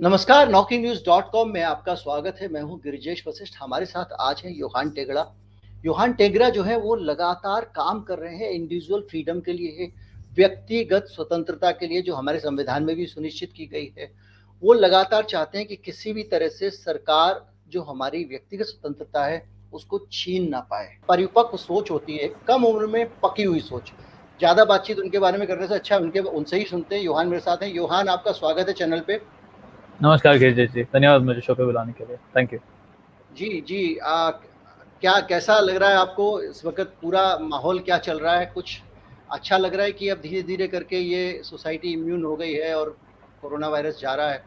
नमस्कार, नॉकिंगन्यूज़.com में आपका स्वागत है। मैं हूं गिरिजेश वशिष्ठ। हमारे साथ आज हैं योहान टेगड़ा। योहान टेगड़ा जो है वो लगातार काम कर रहे हैं इंडिविजुअल फ्रीडम के लिए, व्यक्तिगत स्वतंत्रता के लिए, जो हमारे संविधान में भी सुनिश्चित की गई है। वो लगातार चाहते हैं कि किसी भी तरह से सरकार जो हमारी व्यक्तिगत स्वतंत्रता है उसको छीन ना पाए। परिपक्व सोच होती है, कम उम्र में पकी हुई सोच। ज़्यादा बातचीत उनके बारे में करने से अच्छा उनसे ही सुनते हैं। योहान मेरे साथ हैं। योहान, आपका स्वागत है चैनल पे। नमस्कार गिरिजेश जी, धन्यवाद मुझे शो पे बुलाने के लिए। Thank you. जी, जी। क्या कैसा लग रहा है आपको इस वक़्त? पूरा माहौल क्या चल रहा है? कुछ अच्छा लग रहा है कि अब धीरे-धीरे करके ये सोसाइटी इम्यून हो गई है और कोरोना वायरस जा रहा है?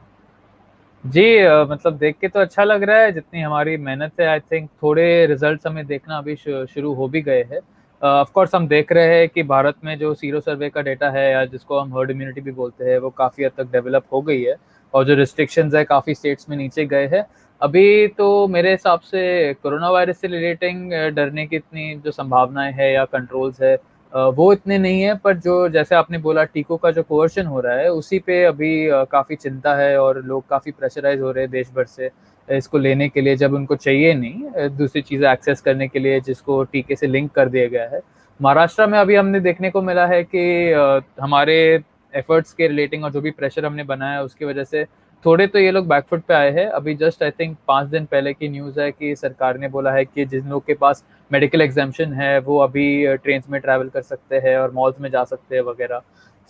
जी मतलब देख के तो अच्छा लग रहा है, जितनी हमारी मेहनत है आई थिंक थोड़े रिजल्ट्स हमें देखना अभी शुरू हो भी गए हैं। ऑफ कोर्स हम देख रहे हैं कि भारत में जो सीरो सर्वे का डेटा है या जिसको हम हर्ड इम्यूनिटी भी बोलते हैं वो काफ़ी हद तक डेवलप हो गई है और जो रिस्ट्रिक्शंस है काफ़ी स्टेट्स में नीचे गए हैं। अभी तो मेरे हिसाब से कोरोना वायरस से रिलेटिंग डरने की इतनी जो संभावनाएं है या कंट्रोल्स है वो इतने नहीं है, पर जो जैसे आपने बोला टीकों का जो कोवर्शन हो रहा है उसी पे अभी काफ़ी चिंता है और लोग काफ़ी प्रेशराइज हो रहे हैं देश भर से इसको लेने के लिए, जब उनको चाहिए नहीं दूसरी चीज़ें एक्सेस करने के लिए जिसको टीके से लिंक कर दिया गया है। महाराष्ट्र में अभी हमने देखने को मिला है कि हमारे एफर्ट्स के रिलेटिंग और जो भी प्रेशर हमने बनाया उसकी वजह से थोड़े तो ये लोग बैकफुट पे आए हैं। अभी जस्ट आई थिंक 5 दिन पहले की न्यूज़ है कि सरकार ने बोला है कि जिन लोग के पास मेडिकल एग्जामेशन है वो अभी ट्रेन में ट्रैवल कर सकते हैं और मॉल्स में जा सकते हैं वगैरह।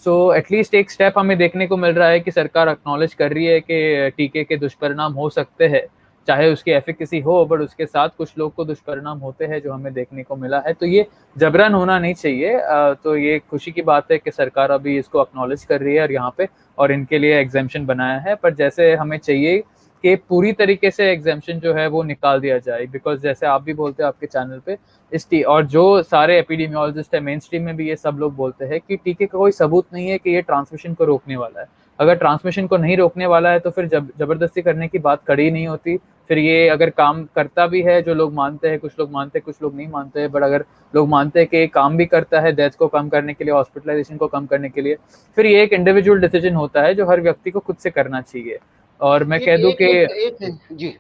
सो एटलीस्ट एक स्टेप हमें देखने को मिल रहा है कि सरकार एक्नॉलेज कर रही है कि टीके के दुष्परिणाम हो सकते हैं, चाहे उसकी एफिकेसी हो, बट उसके साथ कुछ लोग को दुष्परिणाम होते हैं जो हमें देखने को मिला है। तो ये जबरन होना नहीं चाहिए। तो ये खुशी की बात है कि सरकार अभी इसको एक्नॉलेज कर रही है और यहाँ पे और इनके लिए एग्जामेशन बनाया है। पर जैसे हमें चाहिए कि पूरी तरीके से एग्जामेशन जो है वो निकाल दिया जाए, बिकॉज जैसे आप भी बोलते हैं आपके चैनल पे और जो सारे एपिडेमियोलॉजिस्ट है मेन स्ट्रीम में भी ये सब लोग बोलते हैं कि टीके का कोई सबूत नहीं है कि ये ट्रांसमिशन को रोकने वाला है। अगर ट्रांसमिशन को नहीं रोकने वाला है तो फिर जबरदस्ती करने की बात खड़ी नहीं होती। फिर ये अगर काम करता भी है, जो लोग मानते हैं, कुछ लोग मानते हैं कुछ लोग नहीं मानते हैं, बट अगर लोग मानते हैं कि काम भी करता है डेथ को कम करने के लिए, हॉस्पिटलाइजेशन को कम करने के लिए, फिर ये एक इंडिविजुअल डिसीजन होता है जो हर व्यक्ति को खुद से करना चाहिए। और मैं एक कह दूं एक कि एक एक जी,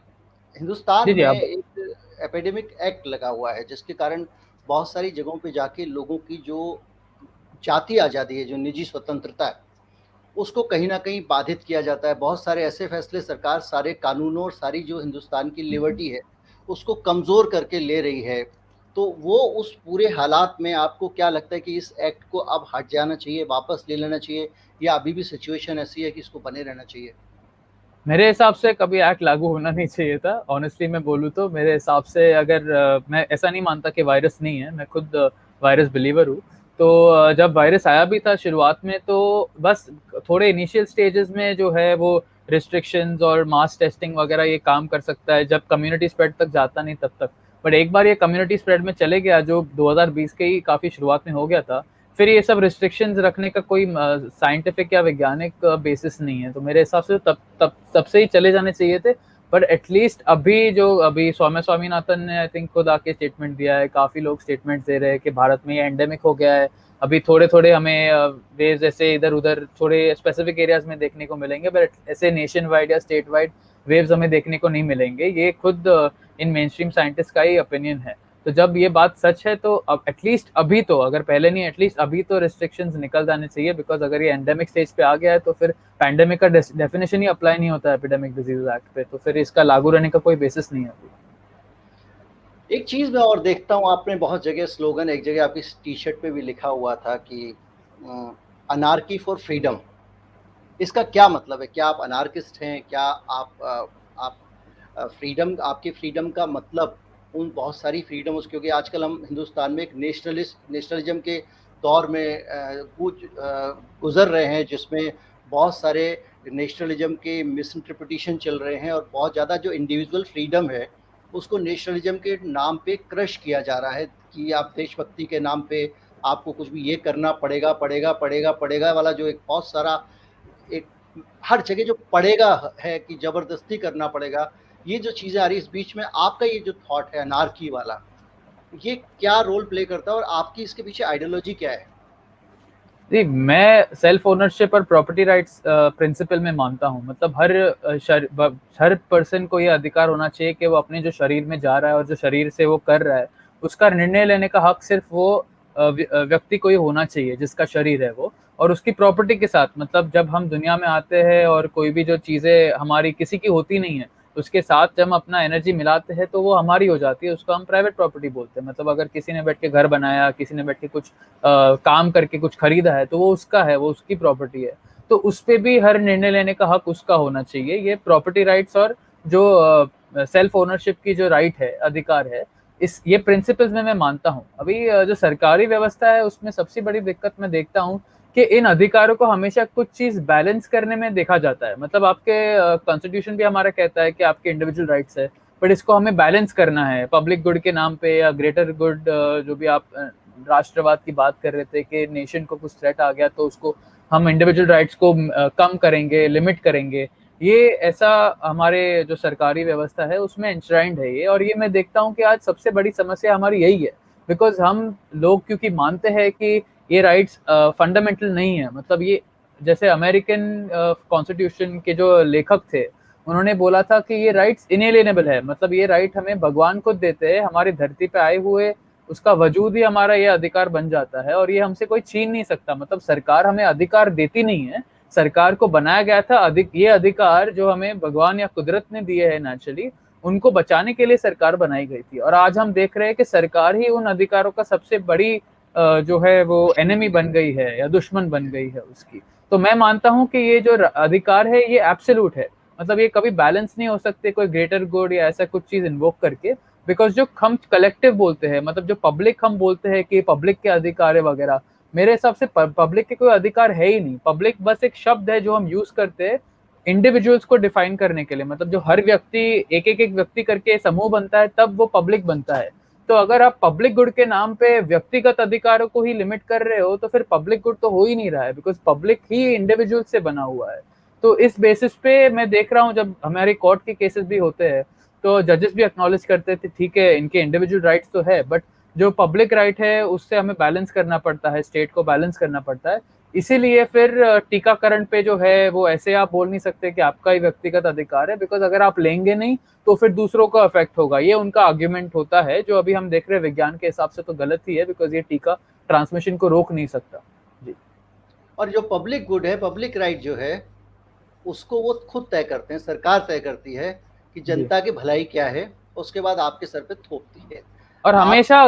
हिंदुस्तान जी जी में आप एक एपिडेमिक एक्ट लगा हुआ है जिसके कारण बहुत सारी जगहों पे जाके लोगों की जो जाति आज़ादी है, जो निजी स्वतंत्रता है, उसको कहीं न कहीं बाधित किया जाता है। बहुत सारे ऐसे फैसले सरकार सारे कानूनों और सारी जो हिंदुस्तान की लिबर्टी है, उसको कमज़ोर करके ले रही है। तो वो उस पूरे हालात में आपको क्या लगता है कि इस एक्ट को अब हट जाना चाहिए, वापस ले लेना चाहिए, या अभी भी सिचुएशन ऐसी है कि इसको बने रहना चाहिए? मेरे हिसाब से कभी एक्ट लागू होना नहीं चाहिए था। ऑनेस्टली मैं बोलूँ तो मेरे हिसाब से अगर मैं ऐसा नहीं मानता कि वायरस नहीं है, मैं खुद वायरस बिलीवर हूँ। तो जब वायरस आया भी था शुरुआत में तो बस थोड़े इनिशियल स्टेजेस में जो है वो रिस्ट्रिक्शंस और मास टेस्टिंग वगैरह ये काम कर सकता है, जब कम्युनिटी स्प्रेड तक जाता नहीं तब तक। बट एक बार ये कम्युनिटी स्प्रेड में चले गया, जो 2020 के ही काफ़ी शुरुआत में हो गया था, फिर ये सब रिस्ट्रिक्शंस रखने का कोई साइंटिफिक या वैज्ञानिक बेसिस नहीं है। तो मेरे हिसाब से तब तब तब से ही चले जाने चाहिए थे। बट एटलीस्ट अभी सौम्या स्वामीनाथन ने आई थिंक खुद आके स्टेटमेंट दिया है, काफ़ी लोग स्टेटमेंट दे रहे हैं कि भारत में ये एंडेमिक हो गया है। अभी थोड़े थोड़े हमें वेव्स ऐसे इधर उधर थोड़े स्पेसिफिक एरियाज में देखने को मिलेंगे, बट ऐसे नेशन वाइड या स्टेट वाइड वेव्स हमें देखने को नहीं मिलेंगे। ये खुद इन मेन स्ट्रीम साइंटिस्ट का ही ओपिनियन है। तो जब ये बात सच है तो अब एटलीस्ट अभी तो, अगर पहले नहीं एटलीस्ट अभी तो रिस्ट्रिक्शंस निकल जाने चाहिए, बिकॉज अगर ये एंडेमिक स्टेज पे आ गया है तो फिर पैंडेमिक का डेफिनेशन ही अप्लाई नहीं होता है एपिडेमिक डिजीज एक्ट पे, तो फिर इसका लागू रहने का कोई बेसिस नहीं है अभी। एक चीज़ मैं और देखता हूँ, आपने बहुत जगह स्लोगन, एक जगह आपकी टी-शर्ट पे भी लिखा हुआ था कि अनार्की फॉर फ्रीडम। इसका क्या मतलब है? क्या आप अनार्किस्ट हैं? क्या आप फ्रीडम, आपकी फ्रीडम का मतलब उन बहुत सारी फ्रीडम, उस क्योंकि आजकल हम हिंदुस्तान में एक नेशनलिज़्म के दौर में गुज़र रहे हैं, जिसमें बहुत सारे नेशनलिज़्म के मिसइंटरप्रिटेशन चल रहे हैं और बहुत ज़्यादा जो इंडिविजुअल फ्रीडम है, उसको नेशनलिज़्म के नाम पे क्रश किया जा रहा है कि आप देशभक्ति के नाम पे आपको कुछ भी ये करना पड़ेगा, पड़ेगा, पड़ेगा, पड़ेगा वाला जो एक बहुत सारा एक हर जगह जो पड़ेगा है कि ज़बरदस्ती करना पड़ेगा, ये जो चीज़ें आ रही है, इस बीच में आपका ये जो थॉट है अनार्की वाला, ये क्या रोल प्ले करता है और आपकी इसके पीछे आइडियोलॉजी क्या है? जी, मैं सेल्फ ओनरशिप और प्रॉपर्टी राइट्स प्रिंसिपल में मानता हूँ। मतलब हर पर्सन को ये अधिकार होना चाहिए कि वो अपने जो शरीर में जा रहा है और जो शरीर से वो कर रहा है, उसका निर्णय लेने का हक सिर्फ वो व्यक्ति को ही होना चाहिए जिसका शरीर है वो, और उसकी प्रॉपर्टी के साथ। मतलब जब हम दुनिया में आते हैं और कोई भी जो चीज़ें हमारी किसी की होती नहीं है, उसके साथ जब हम अपना एनर्जी मिलाते हैं तो वो हमारी हो जाती है, उसको हम प्राइवेट प्रॉपर्टी बोलते हैं। मतलब अगर किसी ने बैठ के घर बनाया, किसी ने बैठ के कुछ काम करके कुछ खरीदा है, तो वो उसका है, वो उसकी प्रॉपर्टी है। तो उस पे भी हर निर्णय लेने का हक उसका होना चाहिए। ये प्रॉपर्टी राइट्स और जो सेल्फ ओनरशिप की जो राइट है, अधिकार है, इस ये प्रिंसिपल्स में मैं मानता हूँ। अभी जो सरकारी व्यवस्था है उसमें सबसे बड़ी दिक्कत मैं देखता हूँ कि इन अधिकारों को हमेशा कुछ चीज बैलेंस करने में देखा जाता है। मतलब आपके कॉन्स्टिट्यूशन भी हमारा कहता है कि आपके इंडिविजुअल राइट्स है, बट इसको हमें बैलेंस करना है पब्लिक गुड के नाम पे या ग्रेटर गुड। जो भी आप राष्ट्रवाद की बात कर रहे थे कि नेशन को कुछ थ्रेट आ गया तो उसको हम इंडिविजुअल राइट्स को कम करेंगे, लिमिट करेंगे। ये ऐसा हमारे जो सरकारी व्यवस्था है उसमें इंश्राइंड है ये, और ये मैं देखता हूँ कि आज सबसे बड़ी समस्या हमारी यही है। बिकॉज हम लोग क्योंकि मानते हैं कि ये राइट्स फंडामेंटल नहीं है। मतलब ये जैसे अमेरिकन कॉन्स्टिट्यूशन के जो लेखक थे, उन्होंने बोला था कि ये राइट्स इनएलिएनेबल है। मतलब ये राइट हमें भगवान खुद देते हैं, हमारी धरती पे आए हुए उसका वजूद ही हमारा ये अधिकार बन जाता है, और ये हमसे कोई छीन नहीं सकता। मतलब सरकार हमें अधिकार देती नहीं है, सरकार को बनाया गया था ये अधिकार जो हमें भगवान या कुदरत ने दिए हैं नेचुरली, उनको बचाने के लिए सरकार बनाई गई थी। और आज हम देख रहे हैं कि सरकार ही उन अधिकारों का सबसे बड़ी जो है वो एनिमी बन गई है या दुश्मन बन गई है उसकी। तो मैं मानता हूँ कि ये जो अधिकार है ये एब्सोल्यूट है। मतलब ये कभी बैलेंस नहीं हो सकते कोई ग्रेटर गुड या ऐसा कुछ चीज इन्वोक करके। बिकॉज जो हम कलेक्टिव बोलते हैं, मतलब जो पब्लिक हम बोलते हैं कि पब्लिक के अधिकार है वगैरह, मेरे हिसाब से पब्लिक के कोई अधिकार है ही नहीं। पब्लिक बस एक शब्द है जो हम यूज करते हैं इंडिविजुअल्स को डिफाइन करने के लिए। मतलब जो हर व्यक्ति एक व्यक्ति करके समूह बनता है तब वो पब्लिक बनता है। तो अगर आप पब्लिक गुड के नाम पे व्यक्तिगत अधिकारों को ही लिमिट कर रहे हो तो फिर पब्लिक गुड तो हो ही नहीं रहा है, बिकॉज पब्लिक ही इंडिविजुअल से बना हुआ है। तो इस बेसिस पे मैं देख रहा हूँ जब हमारे कोर्ट के केसेस भी होते हैं तो जजेस भी एक्नॉलेज करते थे ठीक है इनके इंडिविजुअल राइट्स तो है, बट जो पब्लिक राइट है उससे हमें बैलेंस करना पड़ता है, स्टेट को बैलेंस करना पड़ता है। इसीलिए फिर टीकाकरण पे जो है वो ऐसे आप बोल नहीं सकते कि आपका ही व्यक्तिगत अधिकार है, बिकॉज अगर आप लेंगे नहीं तो फिर दूसरों को अफेक्ट होगा। ये उनका आर्ग्यूमेंट होता है जो अभी हम देख रहे हैं विज्ञान के हिसाब से तो गलत ही है, बिकॉज ये टीका ट्रांसमिशन को रोक नहीं सकता। जी। और जो पब्लिक गुड है, पब्लिक राइट जो है, उसको वो खुद तय करते हैं, सरकार तय करती है कि जी। जनता की भलाई क्या है, उसके बाद आपके सर पे थोपती है। और आप हमेशा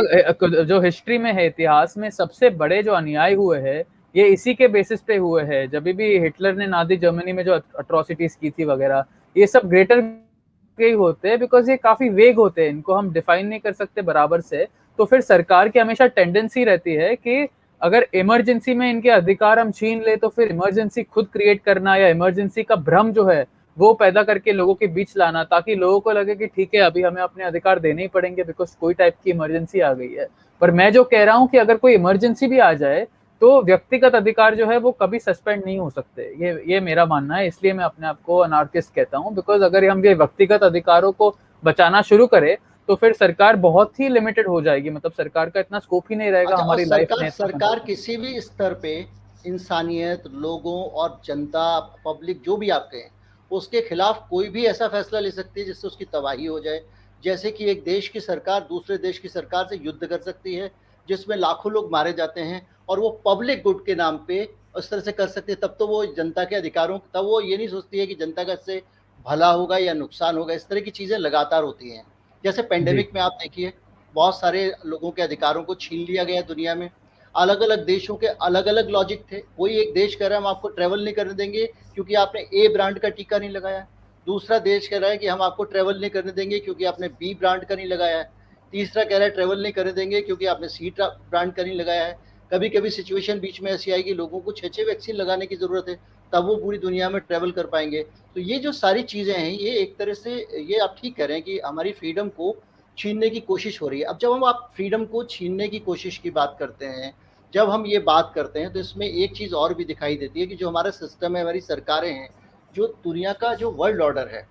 जो हिस्ट्री में है, इतिहास में सबसे बड़े जो अन्याय हुए हैं ये इसी के बेसिस पे हुए हैं। जब भी हिटलर ने नाजी जर्मनी में जो अट्रोसिटीज की थी वगैरह, ये सब ग्रेटर के ही होते हैं, बिकॉज ये काफी वेग होते हैं, इनको हम डिफाइन नहीं कर सकते बराबर से। तो फिर सरकार की हमेशा टेंडेंसी रहती है कि अगर इमरजेंसी में इनके अधिकार हम छीन ले तो फिर इमरजेंसी खुद क्रिएट करना या इमरजेंसी का भ्रम जो है वो पैदा करके लोगों के बीच लाना, ताकि लोगों को लगे कि ठीक है अभी हमें अपने अधिकार देने ही पड़ेंगे बिकॉज कोई टाइप की इमरजेंसी आ गई है। पर मैं जो कह रहा हूँ कि अगर कोई इमरजेंसी भी आ जाए तो व्यक्तिगत अधिकार जो है वो कभी सस्पेंड नहीं हो सकते। ये मेरा मानना है, इसलिए मैं अपने आप को अनार्किस्ट कहता हूँ। बिकॉज अगर हम ये व्यक्तिगत अधिकारों को बचाना शुरू करें तो फिर सरकार बहुत ही लिमिटेड हो जाएगी। मतलब सरकार का इतना स्कोप ही नहीं रहेगा अच्छा, और हमारी लाइफ सरकार में इतना सरकार कंट्रोल। किसी भी स्तर पे इंसानियत, लोगों और जनता, पब्लिक जो भी आप कहें, उसके खिलाफ कोई भी ऐसा फैसला ले सकती है जिससे उसकी तबाही हो जाए। जैसे कि एक देश की सरकार दूसरे देश की सरकार से युद्ध कर सकती है जिसमें लाखों लोग मारे जाते हैं, और वो पब्लिक गुड के नाम पे उस तरह से कर सकती है। तब तो वो जनता के अधिकारों, तब वो ये नहीं सोचती है कि जनता का इससे भला होगा या नुकसान होगा। इस तरह की चीज़ें लगातार होती हैं। जैसे जी। पेंडेमिक में आप देखिए, बहुत सारे लोगों के अधिकारों को छीन लिया गया दुनिया में। अलग अलग देशों के अलग अलग लॉजिक थे। कोई एक देश कह रहा है हम आपको ट्रैवल नहीं करने देंगे क्योंकि आपने ए ब्रांड का टीका नहीं लगाया। दूसरा देश कह रहा है कि हम आपको ट्रैवल नहीं करने देंगे क्योंकि आपने बी ब्रांड का नहीं लगाया है। तीसरा कह रहा है ट्रैवल नहीं करने देंगे क्योंकि आपने सी ब्रांड का नहीं लगाया है। कभी कभी सिचुएशन बीच में ऐसी आएगी लोगों को 6 वैक्सीन लगाने की ज़रूरत है, तब वो पूरी दुनिया में ट्रैवल कर पाएंगे। तो ये जो सारी चीज़ें हैं, ये एक तरह से, ये आप ठीक कह रहे हैं कि हमारी फ्रीडम को छीनने की कोशिश हो रही है। अब जब हम आप फ्रीडम को छीनने की कोशिश की बात करते हैं, जब हम ये बात करते हैं, तो इसमें एक चीज़ और भी दिखाई देती है कि जो हमारा सिस्टम है, हमारी सरकारें हैं, जो दुनिया का जो वर्ल्ड ऑर्डर है,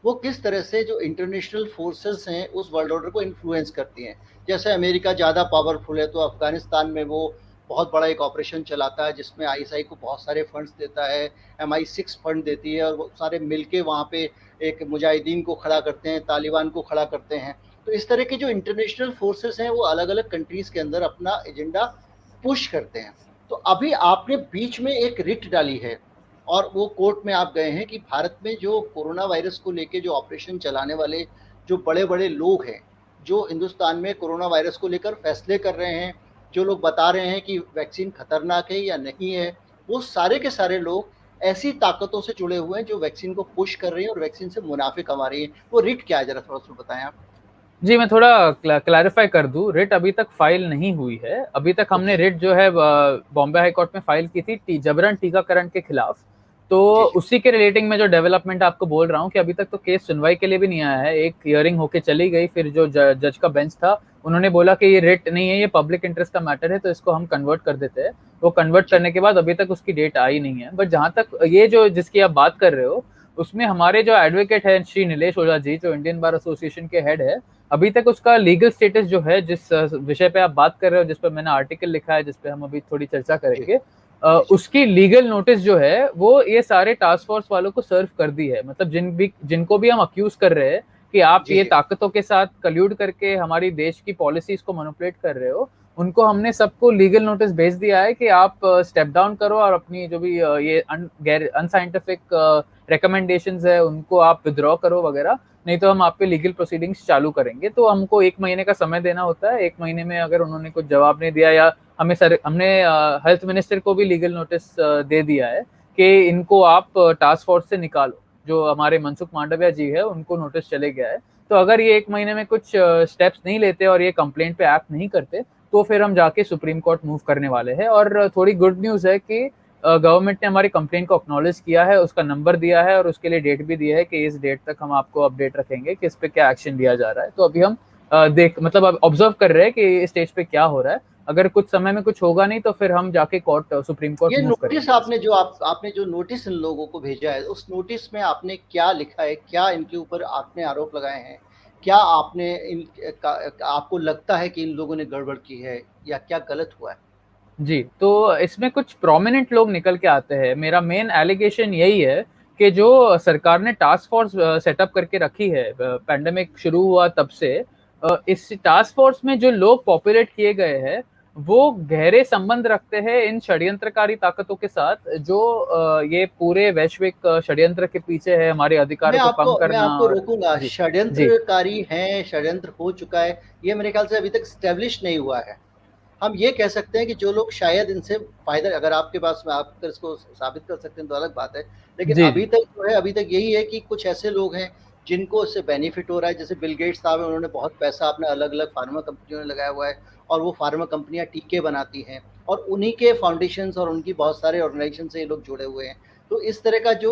वो किस तरह से जो इंटरनेशनल फोर्सेस हैं उस वर्ल्ड ऑर्डर को इन्फ्लुएंस करती हैं। जैसे अमेरिका ज़्यादा पावरफुल है तो अफ़गानिस्तान में वो बहुत बड़ा एक ऑपरेशन चलाता है जिसमें आईएसआई को बहुत सारे फंड्स देता है, MI6 फंड देती है और वो सारे मिलके वहाँ पे एक मुजाहिदीन को खड़ा करते हैं, तालिबान को खड़ा करते हैं। तो इस तरह के जो इंटरनेशनल फोर्सेस हैं वो अलग-अलग कंट्रीज़ के अंदर अपना एजेंडा पुश करते हैं। तो अभी आपने बीच में एक रिट डाली है और वो कोर्ट में आप गए हैं कि भारत में जो कोरोना वायरस को लेके जो ऑपरेशन चलाने वाले जो बड़े-बड़े लोग हैं, जो हिंदुस्तान में कोरोना वायरस को लेकर फैसले कर रहे हैं, जो लोग बता रहे हैं कि वैक्सीन खतरनाक है या नहीं है, वो सारे के सारे लोग ऐसी ताकतों से जुड़े हुए हैं जो वैक्सीन को पुश कर रही हैं और वैक्सीन से मुनाफे कमा रही हैं। वो रिट क्या है, ज़रा थोड़ा-सा बताएँ आप? जी, मैं थोड़ा क्लैरिफाई कर दूं, रिट अभी तक फाइल नहीं हुई है। अभी तक हमने ओके। रिट जो है बॉम्बे हाई कोर्ट में फाइल की थी जबरन टीकाकरण के खिलाफ। तो जी, जी। उसी के रिलेटिंग में जो डेवलपमेंट आपको बोल रहा हूँ कि अभी तक तो केस सुनवाई के लिए भी नहीं आया है। एक हियरिंग होके चली गई, फिर जो जज का बेंच था उन्होंने बोला कि ये रिट नहीं है, ये पब्लिक इंटरेस्ट का मैटर है, तो इसको हम कन्वर्ट कर देते हैं। वो कन्वर्ट जी। करने के बाद अभी तक उसकी डेट आई नहीं है। बट जहां तक ये जो जिसकी आप बात कर रहे हो, उसमें हमारे जो एडवोकेट है श्री नीलेश ओझा जी, जो इंडियन बार एसोसिएशन के हेड है, अभी तक उसका लीगल स्टेटस जो है, जिस विषय पे आप बात कर रहे हो, जिस पर मैंने आर्टिकल लिखा है, जिस पे हम अभी थोड़ी चर्चा जी। करेंगे, जी, जी। उसकी लीगल नोटिस जो है वो ये सारे टास्क फोर्स वालों को सर्व कर दी है। मतलब जिनको भी हम अक्यूज कर रहे हैं कि आप जी, ये जी। ताकतों के साथ कल्यूड करके हमारी देश की पॉलिसीज को मैनिपुलेट कर रहे हो, उनको हमने सबको लीगल नोटिस भेज दिया है कि आप स्टेप डाउन करो और अपनी जो भी ये अनसाइंटिफिक रिकमेंडेशंस है उनको आप विद्रॉ करो वगैरह, नहीं तो हम आप पे लीगल प्रोसीडिंग्स चालू करेंगे। तो हमको 1 महीने का समय देना होता है। 1 महीने में अगर उन्होंने कुछ जवाब नहीं दिया, या हमने हेल्थ मिनिस्टर को भी लीगल नोटिस दे दिया है कि इनको आप टास्क फोर्स से निकालो। जो हमारे मनसुख मांडविया जी है उनको नोटिस चले गया है। तो अगर ये 1 महीने में कुछ स्टेप्स नहीं लेते और ये कंप्लेंट पे एक्ट नहीं करते, तो फिर हम जाके सुप्रीम कोर्ट मूव करने वाले हैं। और थोड़ी गुड न्यूज़ है कि गवर्नमेंट ने हमारी कंप्लेंट को एक्नॉलेज किया है, उसका नंबर दिया है और उसके लिए डेट भी दी है कि इस डेट तक हम आपको अपडेट रखेंगे कि इस पे क्या एक्शन लिया जा रहा है। तो अभी हम मतलब अब ऑब्जर्व कर रहे हैं कि इस स्टेज पे क्या हो रहा है। अगर कुछ समय में कुछ होगा नहीं तो फिर हम जाके सुप्रीम कोर्ट ये मूव नोटिस करेंगे। आपने जो आपने जो नोटिस इन लोगों को भेजा है, उस नोटिस में आपने क्या लिखा है? क्या इनके ऊपर आपने आरोप लगाए हैं? क्या आपने आपको लगता है कि इन लोगों ने गड़बड़ की है या क्या गलत हुआ है? जी, तो इसमें कुछ प्रोमिनेंट लोग निकल के आते हैं। मेरा मेन एलिगेशन यही है कि जो सरकार ने टास्क फोर्स सेटअप करके रखी है पैंडेमिक शुरू हुआ तब से, इस टास्क फोर्स में जो लोग पॉपुलेट किए गए हैं वो गहरे संबंध रखते हैं इन षड्यंत्रकारी ताकतों के साथ, जो ये पूरे वैश्विक षड्यंत्र के पीछे है, हमारे अधिकारों को कम मैं करना। आपको और रोकूँगा, जी, जी, षड्यंत्रकारी हैं, षड्यंत्र हो चुका है, ये मेरे ख्याल से अभी तक एस्टेब्लिश नहीं हुआ है। हम ये कह सकते हैं कि जो लोग शायद इनसे फ़ायदा, अगर आपके पास में आप अगर इसको साबित कर सकते हैं तो अलग बात है। लेकिन जी, अभी जी, तक जो है, अभी तक यही है कि कुछ ऐसे लोग हैं जिनको इससे बेनिफिट हो रहा है। जैसे बिल गेट्स साहब हैं, उन्होंने बहुत पैसा अपने अलग-अलग फ़ार्मा कंपनियों में लगाया हुआ है और वो फ़ार्मा कंपनियाँ टीके बनाती हैं और उन्हीं के फाउंडेशंस और उनकी बहुत सारे ऑर्गनाइज़ेशन से ये लोग जुड़े हुए हैं। तो इस तरह का जो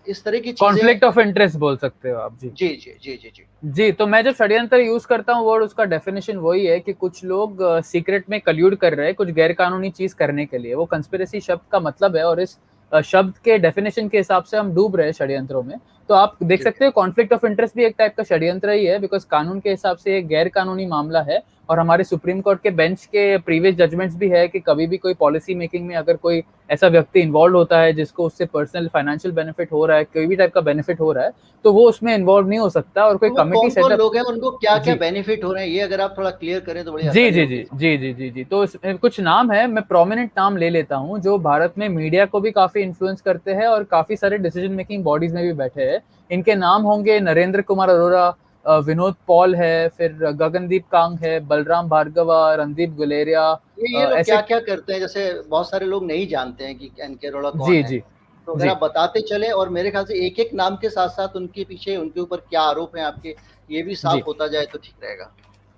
इस तरह की चीज़ें। कॉन्फ्लिक्ट ऑफ इंटरेस्ट बोल सकते हो आप। जी, जी, जी, जी, जी, जी। जी, तो मैं जब षड्यंत्र यूज़ करता हूँ वर्ड, उसका डेफिनिशन वही है कि कुछ लोग सीक्रेट में कल्यूड कर रहे हैं कुछ गैर कानूनी चीज़ करने के लिए। वो कंस्पिरेसी शब्द का मतलब है और इस शब्द के डेफिनिशन के हिसाब से हम डूब रहे हैं षड्यंत्रों में। तो आप देख जी, सकते हो कॉन्फ्लिक्ट ऑफ इंटरेस्ट भी एक टाइप का षड्यंत्र ही है, बिकॉज़ कानून के हिसाब से ये गैर कानूनी मामला है। और हमारे सुप्रीम कोर्ट के बेंच के प्रीवियस जजमेंट्स भी है कि कभी भी कोई पॉलिसी मेकिंग में अगर कोई ऐसा व्यक्ति इन्वॉल्व होता है जिसको उससे पर्सनल फाइनेंशियल बेनिफिट हो रहा है, कोई भी टाइप का बेनिफिट हो रहा है, तो वो उसमें इन्वॉल्व नहीं हो सकता और कोई तो वो कमिटी कौन-कौन सेटअप। लोग हैं, उनको क्या-क्या जी। बेनिफिट हो रहे हैं, ये अगर आप थोड़ा क्लियर करें तो बड़ी जी, आसानी जी, होगी जी। समझ। जी, जी, जी, जी। तो इसमें कुछ नाम है, मैं प्रोमिनेंट नाम ले लेता हूँ, जो भारत में मीडिया को भी काफ़ी इन्फ्लुएंस करते हैं और काफ़ी सारे डिसीजन मेकिंग बॉडीज़ में भी बैठे हैं। इनके नाम होंगे नरेंद्र कुमार अरोरा, विनोद पॉल है, फिर गगनदीप कांग है, बलराम भार्गवा, रणदीप गुलेरिया, ये लोग ऐसे। क्या-क्या करते हैं? जैसे बहुत सारे लोग नहीं जानते हैं कि एन के अरोड़ा कौन जी, है। जी। तो अगर जी। आप बताते चलें और मेरे ख्याल से एक-एक नाम के साथ-साथ उनके पीछे उनके ऊपर क्या आरोप हैं आपके, ये भी साफ जी। होता जाए तो ठीक रहेगा।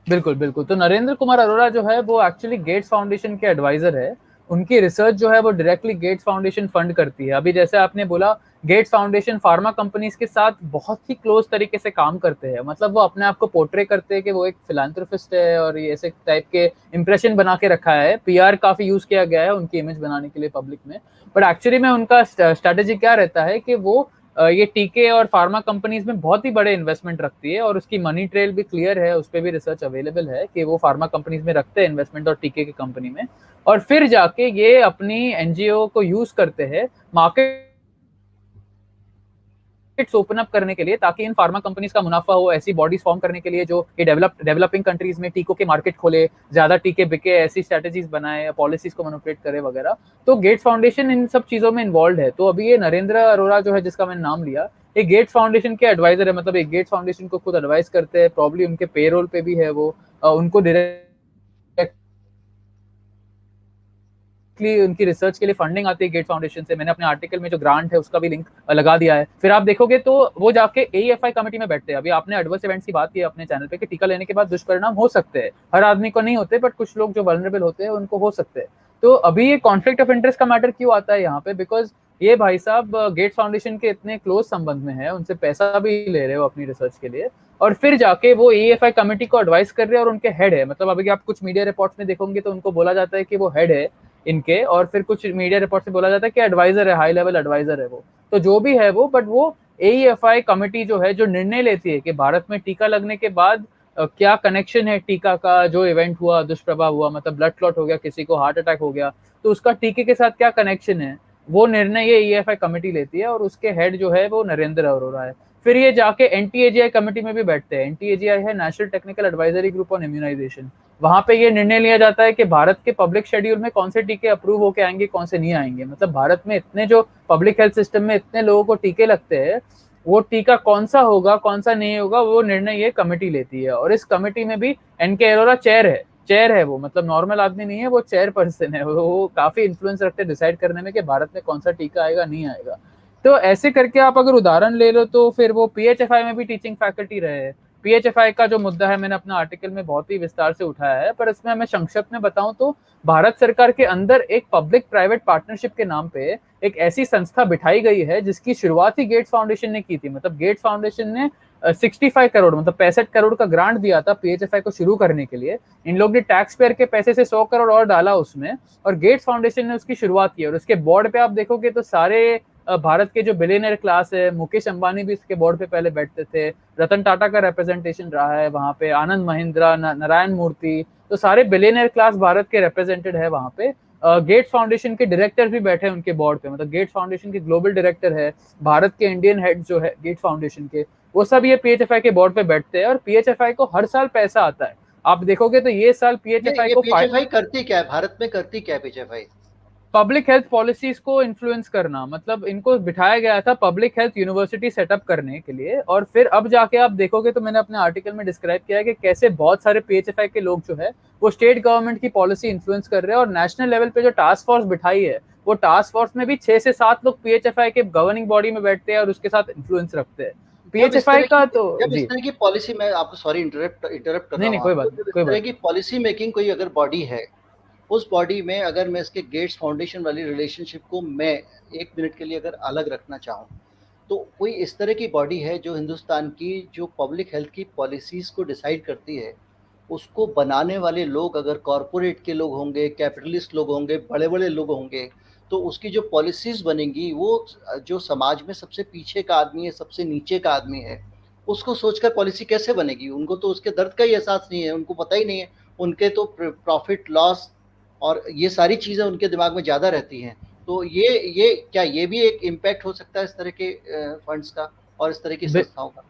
बिल्कुल, बिल्कुल। तो नरेंद्र कुमार अरोड़ा जो है वो एक्चुअली गेट्स फाउंडेशन के एडवाइज़र है। उनकी रिसर्च जो है वो डायरेक्टली गेट्स फाउंडेशन फंड करती है। अभी जैसे आपने बोला, गेट्स फाउंडेशन फार्मा कंपनीज़ के साथ बहुत ही क्लोज़ तरीके से काम करते हैं। मतलब वो अपने आप को पोर्ट्रे करते हैं कि वो एक फिलैंथ्रोपिस्ट है और ये ऐसे टाइप के इंप्रेशन बना के रखा है। पीआर काफ़ी यूज़ किया गया है उनकी इमेज बनाने के लिए पब्लिक में। बट एक्चुअली में उनका स्ट्रैटेजी क्या रहता है कि वो ये टीके और फार्मा कंपनीज में बहुत ही बड़े इन्वेस्टमेंट रखती है, और उसकी मनी ट्रेल भी क्लियर है, उस पर भी रिसर्च अवेलेबल है कि वो फार्मा कंपनीज में रखते हैं इन्वेस्टमेंट और टीके की कंपनी में, और फिर जाके ये अपनी एनजीओ को यूज करते हैं मार्केट ओपन अप करने के लिए, ताकि इन फार्मा कंपनीज का मुनाफा हो, ऐसी बॉडीज फॉर्म करने के लिए जो ये डेवलपिंग कंट्रीज में टीकों के मार्केट खोले, ज्यादा टीके बिके, ऐसी स्ट्रेटेजीज बनाए, पॉलिसीज को मैनिपुलेट करे वगैरह। तो गेट्स फाउंडेशन इन सब चीजों में इन्वॉल्व है। तो अभी ये नरेंद्र अरोड़ा जो है, जिसका मैंने नाम लिया, ये गेट्स फाउंडेशन के एडवाइजर है, मतलब एक गेट्स फाउंडेशन को खुद एडवाइस करते हैं, प्रॉब्ली उनके पेरोल पे भी है वो, उनको डायरेक्ट उनकी रिसर्च के लिए फंडिंग आती है गेट फाउंडेशन से। मैंने अपने आर्टिकल में जो ग्रांट है उसका भी लिंक लगा दिया है। फिर आप देखोगे तो वो जाके एईएफआई कमेटी में बैठते हैं। अभी आपने एडवर्स इवेंट्स की बात की अपने चैनल पे कि टीका लेने के बाद दुष्परिणाम हो सकते हैं, हर आदमी को नहीं होते, बट कुछ लोग जो वल्नरेबल होते हैं उनको हो सकते हैं। तो अभी ये कॉन्फ्लिक्ट ऑफ इंटरेस्ट का मैटर क्यों आता है यहाँ पे? बिकॉज ये भाई साहब गेट फाउंडेशन के इतने क्लोज संबंध में है, उनसे पैसा भी ले रहे हो अपनी रिसर्च के लिए, और फिर जाके वो एईएफआई कमेटी को एडवाइस कर रहे हैं और उनके हेड है। मतलब अभी आप कुछ मीडिया रिपोर्ट्स में देखोगे तो उनको बोला जाता है कि वो हेड है इनके, और फिर कुछ मीडिया रिपोर्ट से बोला जाता है कि एडवाइजर है, हाई लेवल एडवाइजर है वो। तो जो भी है वो, बट वो एईएफआई कमेटी जो है, जो निर्णय लेती है कि भारत में टीका लगने के बाद क्या कनेक्शन है टीका का, जो इवेंट हुआ, दुष्प्रभाव हुआ, मतलब ब्लड क्लॉट हो गया, किसी को हार्ट अटैक हो गया, तो उसका टीके के साथ क्या कनेक्शन है, वो निर्णय ये एईएफआई कमेटी लेती है, और उसके हेड जो है वो नरेंद्र अरोड़ा है। फिर ये जाके एनटीएजीआई कमेटी में भी बैठते हैं। एनटीएजीआई है national technical advisory group on immunization. वहां पे ये निर्णय लिया जाता है कि भारत के पब्लिक शेड्यूल में कौन से टीके अप्रूव होके आएंगे, कौन से नहीं आएंगे। मतलब भारत में इतने जो पब्लिक हेल्थ सिस्टम में इतने लोगों को टीके लगते हैं, वो टीका कौन सा होगा कौन सा नहीं होगा, वो निर्णय ये कमेटी लेती है। और इस कमेटी में भी एनके अरोड़ा चेयर है वो, मतलब नॉर्मल आदमी नहीं है, वो चेयर पर्सन है, वो काफी इन्फ्लुएंस रखते हैं डिसाइड करने में कि भारत में कौन सा टीका आएगा नहीं आएगा। तो ऐसे करके आप अगर उदाहरण ले लो तो फिर वो पीएचएफआई में भी टीचिंग फैकल्टी रहे हैं। पीएचएफआई का जो मुद्दा है मैंने अपना आर्टिकल में बहुत ही विस्तार से उठाया है, पर इसमें मैं संक्षिप्त में बताऊं तो भारत सरकार के अंदर एक पब्लिक प्राइवेट पार्टनरशिप के नाम पे एक ऐसी संस्था बिठाई गई है जिसकी शुरुआत ही गेट्स फाउंडेशन ने की थी। मतलब गेट्स फाउंडेशन ने 65 करोड़, मतलब 65 करोड़ का ग्रांट दिया था पीएचएफआई को शुरू करने के लिए। इन लोग ने टैक्स पेयर के पैसे से 100 करोड़ और डाला उसमें, और गेट्स फाउंडेशन ने उसकी शुरुआत की। और उसके बोर्ड पे आप देखोगे तो सारे भारत के जो बिलियनर क्लास है, मुकेश अंबानी भी इसके बोर्ड पे पहले बैठते थे, रतन टाटा का रिप्रेजेंटेशन रहा है वहां पे, आनंद महिंद्रा, नारायण मूर्ति, तो सारे बिलियनर क्लास भारत के रिप्रेजेंटेड है वहां पे। गेट्स फाउंडेशन के डायरेक्टर भी बैठे हैं उनके बोर्ड पे, मतलब गेट्स फाउंडेशन के ग्लोबल डायरेक्टर है, भारत के इंडियन हेड जो है गेट्स फाउंडेशन के, वो सब ये पीएचएफआई के बोर्ड पे बैठते हैं। और पीएचएफआई को हर साल पैसा आता है। आप देखोगे तो ये साल पीएचएफआई को पीएचएफआई करती क्या है भारत में, करती क्या है पीएचएफआई? पब्लिक हेल्थ पॉलिसीज को इन्फ्लुएंस करना, मतलब इनको बिठाया गया था पब्लिक हेल्थ यूनिवर्सिटी सेटअप करने के लिए। और फिर अब जाके आप देखोगे तो मैंने अपने आर्टिकल में डिस्क्राइब किया है कि कैसे बहुत सारे पीएचएफआई के लोग जो है वो स्टेट गवर्नमेंट की पॉलिसी इन्फ्लुएंस कर रहे हैं। और नेशनल लेवल पे जो टास्क फोर्स बिठाई है, वो टास्क फोर्स में भी 6 से 7 लोग पीएचएफआई के गवर्निंग बॉडी में बैठते हैं और उसके साथ इन्फ्लुएंस रखते हैं पीएचएफआई का। तो जब इस तरह की पॉलिसी, मैं आपको सॉरी इंटरप्ट कर रहा हूं, कोई बात इस तरह की पॉलिसी मेकिंग कोई अगर बॉडी है, उस बॉडी में अगर मैं इसके गेट्स फाउंडेशन वाली रिलेशनशिप को मैं 1 मिनट के लिए अगर अलग रखना चाहूँ, तो कोई इस तरह की बॉडी है जो हिंदुस्तान की जो पब्लिक हेल्थ की पॉलिसीज़ को डिसाइड करती है, उसको बनाने वाले लोग अगर कॉरपोरेट के लोग होंगे, कैपिटलिस्ट लोग होंगे, बड़े-बड़े लोग होंगे, तो उसकी जो पॉलिसीज़ बनेंगी वो जो समाज में सबसे पीछे का आदमी है, सबसे नीचे का आदमी है, उसको सोचकर पॉलिसी कैसे बनेगी? उनको तो उसके दर्द का ही एहसास नहीं है, उनको पता ही नहीं है। उनके तो प्रॉफिट लॉस और ये सारी चीज़ें उनके दिमाग में ज़्यादा रहती हैं। तो ये क्या ये भी एक इम्पैक्ट हो सकता है इस तरह के फंड्स का और इस तरह की संस्थाओं का?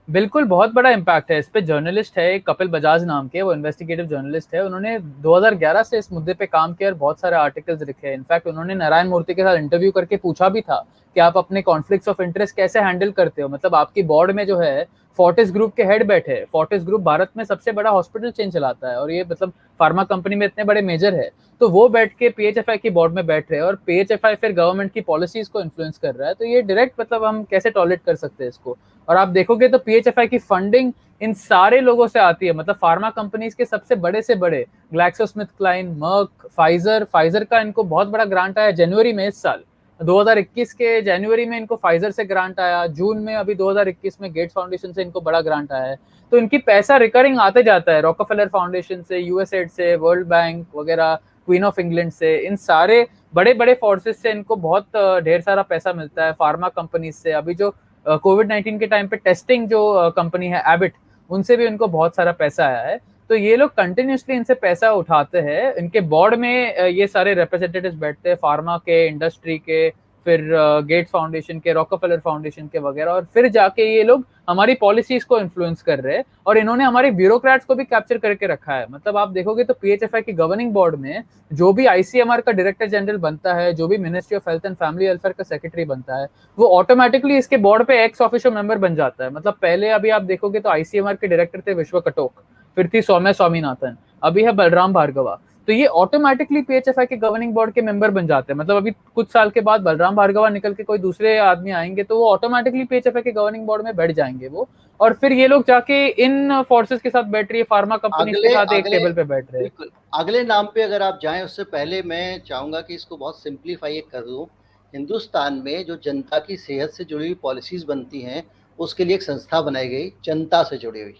बिल्कुल, बहुत बड़ा इम्पैक्ट है। इस पे जर्नलिस्ट है कपिल बजाज नाम के, वो इन्वेस्टिगेटिव जर्नलिस्ट है। उन्होंने 2011 से इस मुद्दे पे काम किया और बहुत सारे आर्टिकल्स लिखे हैं। इनफैक्ट उन्होंने नारायण मूर्ति के साथ इंटरव्यू करके पूछा भी था कि आप अपने कॉन्फ्लिक्ट्स ऑफ इंटरेस्ट कैसे हैंडल करते हो। मतलब आपकी बोर्ड में जो है फोर्टिस ग्रुप के हेड बैठे हैं। फोर्टिस ग्रुप भारत में सबसे बड़ा हॉस्पिटल चेन चलाता है और ये मतलब फार्मा कंपनी में इतने बड़े मेजर है। तो वो बैठ के पीएचएफआई की बोर्ड में बैठ रहे हैं और पीएचएफआई फिर गवर्नमेंट की पॉलिसीज को इन्फ्लुएंस कर रहा है। तो ये डायरेक्ट मतलब हम कैसे टॉलरेट कर सकते हैं इसको। और आप देखोगे तो पीएचएफआई की फंडिंग इन सारे लोगों से आती है। मतलब फार्मा कंपनीज के सबसे बड़े से बड़े ग्लैक्सोस्मिथक्लाइन, मर्क, फाइजर का इनको बहुत बड़ा ग्रांट आया जनवरी में। इस साल 2021 के जनवरी में इनको फाइजर से ग्रांट आया। जून में अभी 2021 में गेट्स फाउंडेशन से इनको बड़ा ग्रांट आया है। तो इनकी पैसा रिकरिंग आते जाता है, रॉकफेलर फाउंडेशन से, यूएसएड से, वर्ल्ड बैंक वगैरह, क्वीन ऑफ इंग्लैंड से, इन सारे बड़े बड़े फोर्सेस से इनको बहुत ढेर सारा पैसा मिलता है, फार्मा कंपनीज से। अभी जो कोविड-19 के टाइम पे टेस्टिंग जो कंपनी है एबिट, उनसे भी उनको बहुत सारा पैसा आया है। तो ये लोग कंटिन्यूसली इनसे पैसा उठाते हैं। इनके बोर्ड में ये सारे रिप्रेजेंटेटिव्स बैठते हैं, फार्मा के, इंडस्ट्री के, फिर गेट्स फाउंडेशन के, रॉकफेलर फाउंडेशन के वगैरह, और फिर जाके ये लोग हमारी पॉलिसीज को इन्फ्लुएंस कर रहे हैं। और इन्होंने हमारे ब्यूरोक्रेट्स को भी कैप्चर करके रखा है। मतलब आप देखोगे तो पीएचएफआई की गवर्निंग बोर्ड में जो भी आईसीएमआर का डायरेक्टर जनरल बनता है, जो भी ministry of health and family welfare का सेक्रेटरी बनता है, वो ऑटोमेटिकली इसके बोर्ड पे एक्स ऑफिशियो मेंबर बन जाता है। मतलब पहले अभी आप देखोगे तो आईसीएमआर के डायरेक्टर थे विश्व कटोक, फिर थी सौम्या स्वामीनाथन, अभी है बलराम भार्गवा। तो ये ऑटोमेटिकली पीएचएफआई के गवर्निंग बोर्ड के मेंबर बन जाते हैं। मतलब अभी कुछ साल के बाद बलराम भार्गवा निकल के कोई दूसरे आदमी आएंगे तो वो ऑटोमेटिकली पीएचएफआई के गवर्निंग बोर्ड में बैठ जाएंगे वो, और फिर ये लोग जाके इन फोर्सेस के साथ बैठ रही है, फार्मा कंपनीज के साथ एक टेबल पे बैठ रहे हैं। बिल्कुल, अगले नाम पे अगर आप जाएं उससे पहले मैं चाहूंगा कि इसको बहुत सिंप्लीफाई कर दूं। हिंदुस्तान में जो जनता की सेहत से जुड़ी हुई पॉलिसीज बनती हैं, उसके लिए एक संस्था बनाई गई जनता से जुड़ी हुई।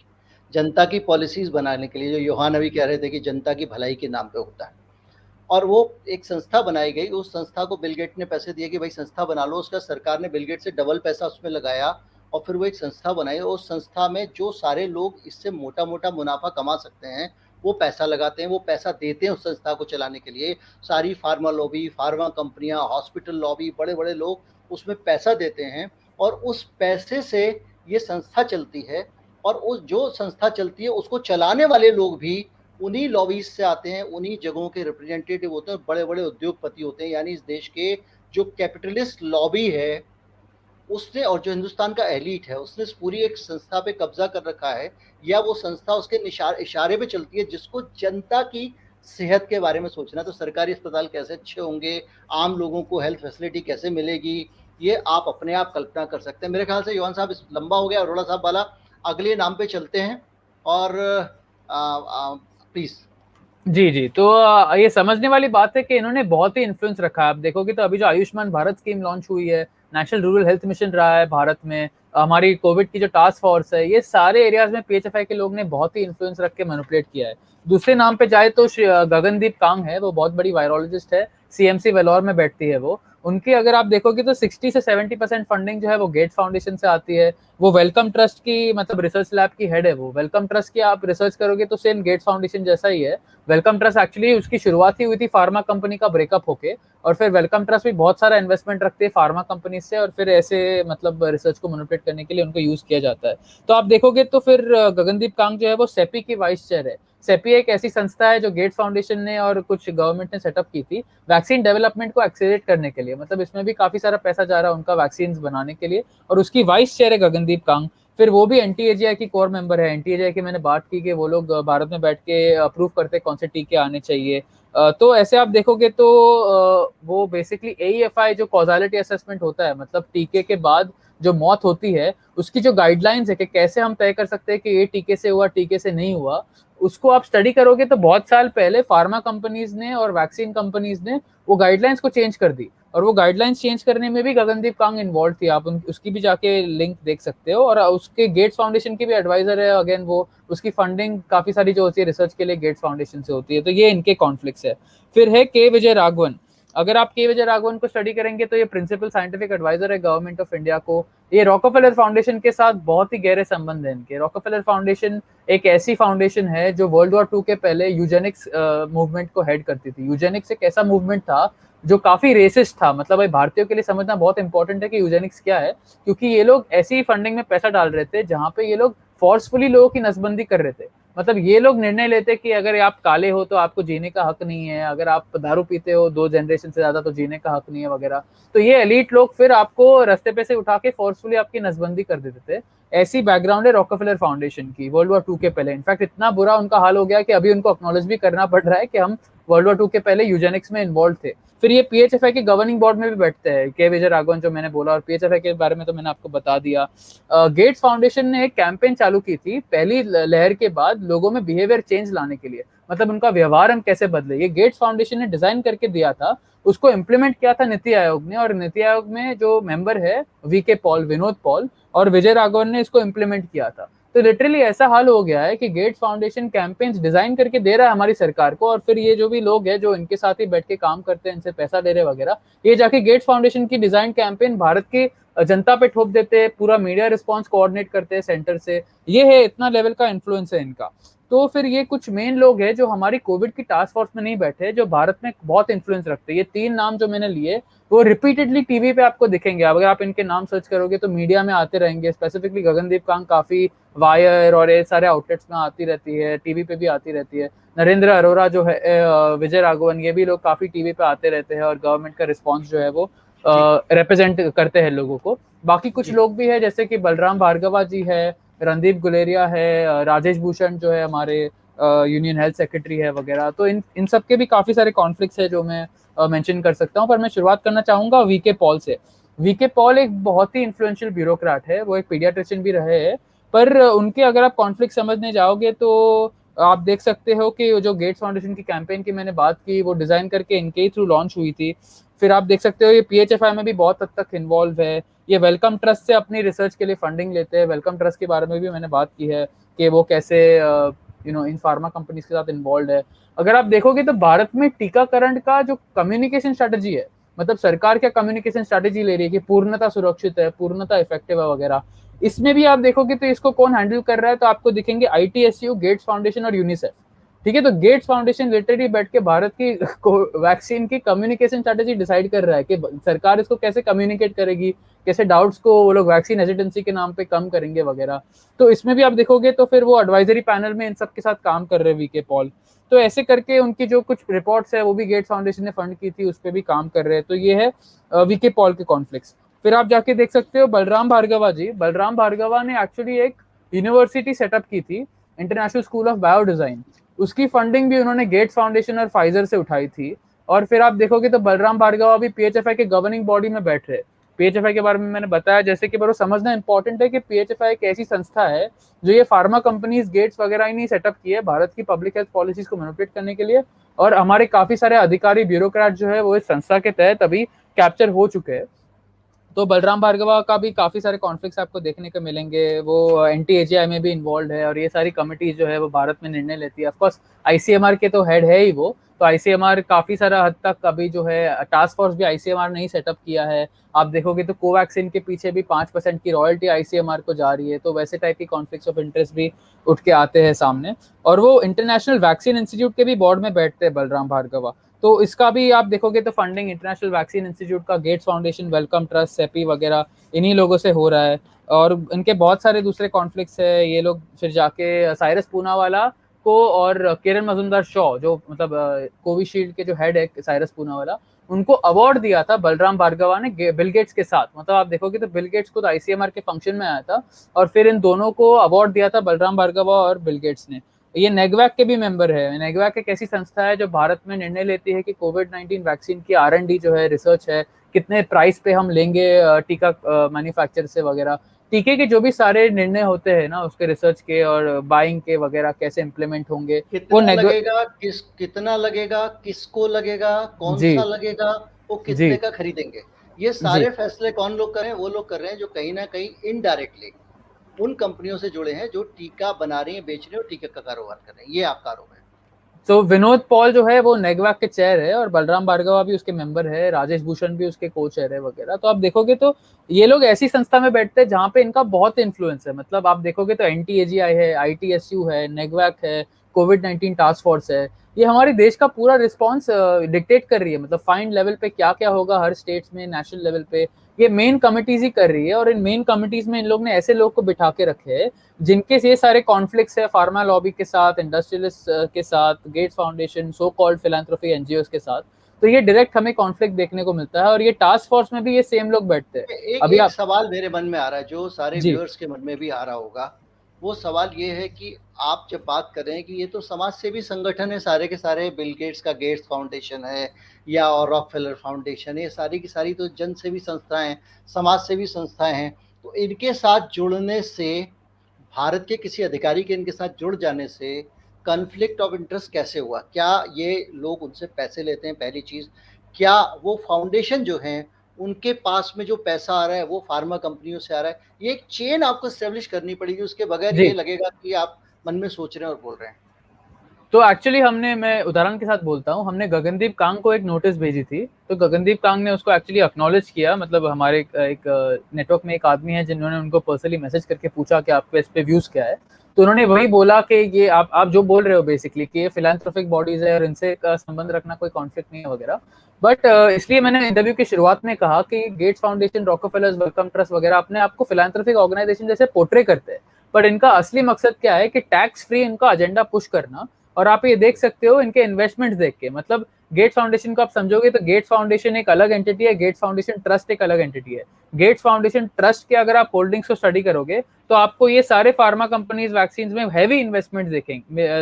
जनता की पॉलिसीज बनाने के लिए, जो योहान अभी कह रहे थे कि जनता की भलाई के नाम पे होता है, और वो एक संस्था बनाई गई। उस संस्था को बिल गेट ने पैसे दिए कि भाई संस्था बना लो। उसका सरकार ने बिल गेट से डबल पैसा उसमें लगाया और फिर वो एक संस्था बनाई। और उस संस्था में जो सारे लोग इससे मोटा मोटा मुनाफा कमा सकते हैं वो पैसा लगाते हैं, वो पैसा देते हैं उस संस्था को चलाने के लिए। सारी फार्मा लॉबी, फार्मा कंपनियां, हॉस्पिटल लॉबी, बड़े बड़े लोग उसमें पैसा देते हैं और उस पैसे से ये संस्था चलती है। और उस जो संस्था चलती है उसको चलाने वाले लोग भी उन्हीं लॉबीज से आते हैं, उन्हीं जगहों के रिप्रेजेंटेटिव होते हैं, बड़े बड़े उद्योगपति होते हैं। यानी इस देश के जो कैपिटलिस्ट लॉबी है उसने, और जो हिंदुस्तान का एलीट है, उसने इस पूरी एक संस्था पे कब्जा कर रखा है, या वो संस्था उसके इशारे पे चलती है। जिसको जनता की सेहत के बारे में सोचना है तो सरकारी अस्पताल कैसे अच्छे होंगे, आम लोगों को हेल्थ फैसिलिटी कैसे मिलेगी, ये आप अपने आप कल्पना कर सकते हैं। मेरे ख्याल से योहान साहब इस लंबा हो गया, अरोड़ा साहब वाला, अगले नाम पे चलते हैं। और प्लीज। जी जी, तो ये समझने वाली बात है कि इन्होंने बहुत ही इन्फ्लुएंस रखा है। आप देखोगे तो अभी जो आयुष्मान भारत स्कीम लॉन्च हुई है, नेशनल रूरल हेल्थ मिशन रहा है भारत में, हमारी कोविड की जो टास्क फोर्स है, ये सारे एरियाज में पीएचएफआई के लोग ने बहुत ही इन्फ्लुएंस रख के मैनिपुलेट किया है। दूसरे नाम पे जाए तो गगनदीप कांग है, वो बहुत बड़ी वायरोलॉजिस्ट है, सीएमसी वेलोर में बैठती है वो। उनकी अगर आप देखोगे तो 60 से 70% फंडिंग जो है वो गेट्स फाउंडेशन से आती है। वो वेलकम ट्रस्ट की, मतलब रिसर्च लैब की हेड है वो। वेलकम ट्रस्ट की आप रिसर्च करोगे तो सेम गेट्स फाउंडेशन जैसा ही है। वेलकम ट्रस्ट एक्चुअली उसकी शुरुआत ही हुई थी फार्मा कंपनी का ब्रेकअप होके, और फिर वेलकम ट्रस्ट भी बहुत सारा इन्वेस्टमेंट रखते हैं फार्मा कंपनी से, और फिर ऐसे मतलब रिसर्च को मैनिपुलेट करने के लिए उनको यूज किया जाता है। तो आप देखोगे तो फिर गगनदीप कांग जो है वो सेपी की वाइस चेयर है। सेपी एक ऐसी संस्था है जो गेट्स फाउंडेशन ने और कुछ गवर्नमेंट ने सेटअप की थी वैक्सीन डेवलपमेंट को एक्सेलरेट करने के लिए। मतलब इसमें भी काफी सारा पैसा जा रहा है उनका वैक्सीन बनाने के लिए, और उसकी वाइस चेयर है गगनदीप कांग। फिर वो भी एनटीएजीआई की कोर मेंबर है। एनटीएजीआई की मैंने बात की कि वो लोग भारत में बैठ के अप्रूव करते हैं कौन से टीके आने चाहिए। तो ऐसे आप देखोगे तो वो बेसिकली एईएफआई जो कॉजालिटी असेसमेंट होता है, मतलब टीके के बाद जो मौत होती है उसकी जो गाइडलाइंस है कि कैसे हम तय कर सकते हैं कि ये टीके से हुआ, टीके से नहीं हुआ, उसको आप स्टडी करोगे तो बहुत साल पहले फार्मा कंपनीज ने और वैक्सीन कंपनीज ने वो गाइडलाइंस को चेंज कर दी। और वो गाइडलाइंस चेंज करने में भी गगनदीप कांग इन्वॉल्व थी। आप उसकी भी जाके लिंक देख सकते हो। और उसके गेट्स फाउंडेशन की भी एडवाइजर है। अगेन वो उसकी फंडिंग काफी सारी जो होती है रिसर्च के लिए गेट्स फाउंडेशन से होती है। तो ये इनके कॉन्फ्लिक्ट्स है। फिर है के विजय राघवन। अगर आप के विजय राघवन को स्टडी करेंगे तो ये प्रिंसिपल साइंटिफिक एडवाइजर है गवर्नमेंट ऑफ इंडिया को। ये रॉकफेलर फाउंडेशन के साथ बहुत ही गहरे संबंध है इनके। रॉकफेलर फाउंडेशन एक ऐसी फाउंडेशन है जो वर्ल्ड वॉर 2 के पहले यूजेनिक्स मूवमेंट को हेड करती थी। यूजेनिक्स एक ऐसा मूवमेंट था जो काफी रेसिस्ट था। मतलब भाई भारतीयों के लिए समझना बहुत इंपॉर्टेंट है कि यूजेनिक्स क्या है, क्योंकि ये लोग ऐसी फंडिंग में पैसा डाल रहे थे जहां पे ये लोग फोर्सफुली लोगों की नसबंदी कर रहे थे। मतलब ये लोग निर्णय लेते कि अगर आप काले हो तो आपको जीने का हक नहीं है, अगर आप दारू पीते हो 2 जनरेशन से ज्यादा तो जीने का हक नहीं है वगैरह। तो ये एलीट लोग फिर आपको रास्ते पे से उठा के फोर्सफुली आपकी नसबंदी कर देते थे। ऐसी बैकग्राउंड है रॉकफेलर फाउंडेशन की वर्ल्ड वॉर 2 के पहले। इनफैक्ट इतना बुरा उनका हाल हो गया कि अभी उनको एक्नॉलेज भी करना पड़ रहा है कि हम वर्ल्ड वॉर 2 के पहले यूजेनिक्स में इन्वॉल्व थे। फिर ये पीएचएफआई के गवर्निंग बोर्ड में भी बैठते हैं, के विजय राघवन जो मैंने बोला। और पीएचएफआई के बारे में तो मैंने आपको बता दिया। गेट्स फाउंडेशन ने एक कैंपेन चालू की थी पहली लहर के बाद लोगों में बिहेवियर चेंज लाने के लिए। मतलब उनका व्यवहार हम कैसे बदले, ये गेट्स फाउंडेशन ने डिजाइन करके दिया था। उसको इम्प्लीमेंट किया था नीति आयोग ने, और नीति आयोग में जो मेंबर है वीके पॉल, विनोद पॉल और विजय राघवन ने इसको इम्प्लीमेंट किया था। तो लिटरली ऐसा हाल हो गया है कि गेट्स फाउंडेशन कैंपेन्स डिजाइन करके दे रहा है हमारी सरकार को, और फिर ये जो भी लोग हैं जो इनके साथ ही बैठ के काम करते हैं, इनसे पैसा ले रहे वगैरह, ये जाके गेट्स फाउंडेशन की डिजाइन कैंपेन भारत की जनता पे ठोप देते हैं, पूरा मीडिया रिस्पॉन्स कोऑर्डिनेट करते हैं सेंटर से। ये है, इतना लेवल का इन्फ्लुएंस है इनका। तो फिर ये कुछ मेन लोग हैं जो हमारी कोविड की टास्क फोर्स में नहीं बैठे, जो भारत में बहुत इन्फ्लुएंस रखते हैं। ये 3 नाम जो मैंने लिए वो रिपीटेडली टीवी पे आपको दिखेंगे, अगर आप इनके नाम सर्च करोगे तो मीडिया में आते रहेंगे। स्पेसिफिकली गगनदीप कांग काफी वायर और ये सारे आउटलेट्स में आती रहती है, टीवी पे भी आती रहती है। नरेंद्र अरोरा जो है, विजय राघवन, ये भी लोग काफी टीवी पे आते रहते हैं और गवर्नमेंट का रिस्पॉन्स जो है वो रिप्रेजेंट करते हैं लोगों को। बाकी कुछ लोग भी है जैसे कि बलराम भार्गवा जी है, रणदीप गुलेरिया है, राजेश भूषण जो है हमारे यूनियन हेल्थ सेक्रेटरी है वगैरह। तो इन सब के भी काफी सारे कॉन्फ्लिक्ट्स है जो मैं मेंशन कर सकता हूँ। पर मैं शुरुआत करना चाहूंगा वीके पॉल से। वीके पॉल एक बहुत ही इन्फ्लुएंशियल ब्यूरोक्रेट है, वो एक पीडियाट्रिशियन भी रहे हैं। पर उनके अगर आप कॉन्फ्लिक्ट समझने जाओगे तो आप देख सकते हो कि जो गेट्स फाउंडेशन की कैंपेन की मैंने बात की, वो डिजाइन करके इनके ही थ्रू लॉन्च हुई थी। फिर आप देख सकते हो ये पीएचएफआई में भी बहुत हद तक इन्वॉल्व है। ये वेलकम ट्रस्ट से अपनी रिसर्च के लिए फंडिंग लेते हैं। वेलकम ट्रस्ट के बारे में भी मैंने बात की है कि वो कैसे इन फार्मा कंपनीज के साथ इन्वॉल्व है। अगर आप देखोगे तो भारत में टीकाकरण का जो कम्युनिकेशन स्ट्रेटेजी है, मतलब सरकार क्या कम्युनिकेशन स्ट्रेटेजी ले रही है कि पूर्णता सुरक्षित है, पूर्णता इफेक्टिव है वगैरह, इसमें भी आप देखोगे तो इसको कौन हैंडल कर रहा है, तो आपको दिखेंगे आईटीएसयू, गेट्स फाउंडेशन और यूनिसेफ। ठीक है, तो गेट्स फाउंडेशन लिटरली बैठ के भारत की वैक्सीन की कम्युनिकेशन स्ट्रेटेजी डिसाइड कर रहा है कि सरकार इसको कैसे कम्युनिकेट करेगी, कैसे डाउट्स को वो लोग वैक्सीन हेजिटेंसी के नाम पे कम करेंगे वगैरह। तो इसमें भी आप देखोगे तो फिर वो एडवाइजरी पैनल में इन सब के साथ काम कर रहे हैं वीके पॉल। तो ऐसे करके उनकी जो कुछ रिपोर्ट्स है वो भी गेट्स फाउंडेशन ने फंड की थी, उस पर भी काम कर रहे हैं। तो ये है वीके पॉल के कॉन्फ्लिक्ट्स। फिर आप जाके देख सकते हो बलराम भार्गवा जी। बलराम भार्गवा ने एक्चुअली एक यूनिवर्सिटी सेटअप की थी, international school of bio design. उसकी फंडिंग भी उन्होंने गेट्स फाउंडेशन और फाइजर से उठाई थी। और फिर आप देखोगे तो बलराम भार्गवा भी पीएचएफआई के गवर्निंग बॉडी में बैठ रहे। पीएचएफआई के बारे में मैंने बताया जैसे कि बरो समझना इंपॉर्टेंट है कि पीएचएफआई एक ऐसी संस्था है जो ये फार्मा कंपनीज, गेट्स वगैरह ही नहीं सेटअप की है भारत की पब्लिक हेल्थ पॉलिसीज को मैनिपुलेट करने के लिए। और हमारे काफी सारे अधिकारी, ब्यूरोक्रेट जो है वो इस संस्था के तहत अभी कैप्चर हो चुके हैं। तो बलराम भार्गवा का भी काफी सारे कॉन्फ्लिक्ट्स आपको देखने को मिलेंगे। वो एनटीएजीआई में भी इन्वॉल्व है और ये सारी कमिटीज जो है वो भारत में निर्णय लेती है। ऑफकोर्स आईसीएमआर के तो हेड है ही वो। तो आईसीएमआर काफी सारा हद तक अभी जो है टास्क फोर्स भी आईसीएमआर ने ही सेटअप किया है। आप देखोगे तो कोवैक्सीन के पीछे भी 5% की रॉयल्टी आईसीएमआर को जा रही है। तो वैसे टाइप की कॉन्फ्लिक्ट्स ऑफ इंटरेस्ट भी उठ के आते हैं सामने। और वो इंटरनेशनल वैक्सीन इंस्टीट्यूट के भी बोर्ड में बैठते हैं बलराम भार्गवा। तो इसका भी आप देखोगे तो फंडिंग इंटरनेशनल वैक्सीन इंस्टीट्यूट का, Gates Foundation, Wellcome Trust, CEPI वगैरह इन्हीं लोगों से हो रहा है। और इनके बहुत सारे दूसरे कॉन्फ्लिक्ट्स है। ये लोग फिर जाके साइरस पूनावाला को और किरण मजुमदार शॉ, जो मतलब कोविशील्ड के जो हेड है साइरस पूनावाला, उनको अवार्ड दिया था बलराम भार्गवा ने बिल गेट्स के साथ। मतलब आप देखोगे तो बिल गेट्स को तो आईसीएमआर के फंक्शन में आया था और फिर इन दोनों को अवार्ड दिया था बलराम भार्गवा और बिल गेट्स ने। ये नेगवैक के भी मेंबर है। नेगवैक एक ऐसी संस्था है जो भारत में निर्णय लेती है कि कोविड-19 वैक्सीन की R&D जो है, रिसर्च है, कितने प्राइस पे हम लेंगे टीका मैन्युफैक्चर से वगैरह। टीके के जो भी सारे निर्णय होते हैं ना उसके रिसर्च के और बाइंग के वगैरह, कैसे इम्प्लीमेंट होंगे, वो कितना लगेगा, कितना लगेगा, किसको लगेगा, कौन जी सा लगेगा, वो जी कितने का खरीदेंगे, ये जी सारे फैसले कौन लोग कर रहे हैं? वो लोग कर रहे हैं जो कहीं ना कहीं इनडायरेक्टली उन कंपनियों से जुड़े हैं जो टीका बना रही हैं, बेच रही हैं और टीका का कारोबार कर रहे हैं। ये आपका आरोप है। तो विनोद पॉल जो है वो नेगवैक के चेयर है और बलराम भार्गवा भी उसके मेंबर है, राजेश भूषण भी उसके को चेयर है वगैरह। तो आप देखोगे तो ये लोग ऐसी संस्था में बैठते हैं जहां पे इनका बहुत इन्फ्लुएंस है। मतलब आप देखोगे तो एनटीएजीआई है, आईटीएसयू है, नेगवैक है, कोविड-19 टास्क फोर्स है। ये हमारे देश का पूरा रिस्पॉन्स डिक्टेट कर रही है। मतलब फाइन लेवल पे क्या क्या होगा हर स्टेट्स में, नेशनल लेवल पे ये मेन कमिटीज ही कर रही है। और इन मेन कमिटीज में इन लोग ने ऐसे लोग को बिठा के रखे हैं जिनके ये सारे कॉन्फ्लिक्ट्स है फार्मा लॉबी के साथ, इंडस्ट्रियलिस्ट के साथ, Gates Foundation, so called philanthropy NGOs के साथ। तो ये डायरेक्ट हमें कॉन्फ्लिक्ट देखने को मिलता है। और ये टास्क फोर्स में भी ये सेम लोग बैठते हैं। एक अभी एक आप सवाल मेरे मन में आ रहा है, जो सारे जी व्यूअर्स के मन में भी आ रहा होगा। वो सवाल ये है कि आप जब बात कर रहे हैं कि ये तो समाज सेवी संगठन है सारे के सारे, बिल गेट्स का गेट्स फाउंडेशन है या और रॉकफेलर फाउंडेशन है, ये सारी की सारी तो जन सेवी संस्थाएं हैं, समाज सेवी संस्थाएं हैं। तो इनके साथ जुड़ने से, भारत के किसी अधिकारी के इनके साथ जुड़ जाने से कॉन्फ्लिक्ट ऑफ इंटरेस्ट कैसे हुआ? क्या ये लोग उनसे पैसे लेते हैं? पहली चीज़, क्या वो फाउंडेशन जो हैं उनके पास में जो पैसा आ रहा है वो फार्मा कंपनियों से आ रहा है। ये एक चेन आपको एस्टेब्लिश करनी पड़ेगी, उसके बगैर ये लगेगा कि आप मन में सोच रहे हैं और बोल रहे हैं। तो एक्चुअली मैं उदाहरण के साथ बोलता हूँ, हमने गगनदीप कांग को एक नोटिस भेजी थी, तो गगनदीप कांग ने उसको एक्चुअली एक्नॉलेज किया। मतलब हमारे एक नेटवर्क में एक आदमी है जिन्होंने उनको पर्सनली मैसेज करके पूछा कि आपके इस पे व्यूज क्या है, तो उन्होंने वही बोला कि ये आप जो बोल रहे हो बेसिकली कि ये फिलैंथ्रोपिक बॉडीज है और इनसे का संबंध रखना कोई कॉन्फ्लिक्ट नहीं है वगैरह। बट इसलिए मैंने इंटरव्यू की शुरुआत में कहा कि Gates Foundation, Rockefellers, Wellcome Trust वगैरह अपने आपको फिलैंथ्रोपिक ऑर्गेनाइजेशन जैसे पोर्ट्रे करते हैं, पर इनका असली मकसद क्या है कि टैक्स फ्री इनका एजेंडा पुश करना। और आप ये देख सकते हो इनके इन्वेस्टमेंट्स देख के, मतलब गेट्स फाउंडेशन को आप समझोगे तो गेट्स फाउंडेशन एक अलग एंटिटी है, गेट्स फाउंडेशन ट्रस्ट एक अलग एंटिटी है। गेट्स फाउंडेशन ट्रस्ट के अगर आप होल्डिंग्स को स्टडी करोगे तो आपको ये सारे फार्मा कंपनीज वैक्सीन में हैवी इन्वेस्टमेंट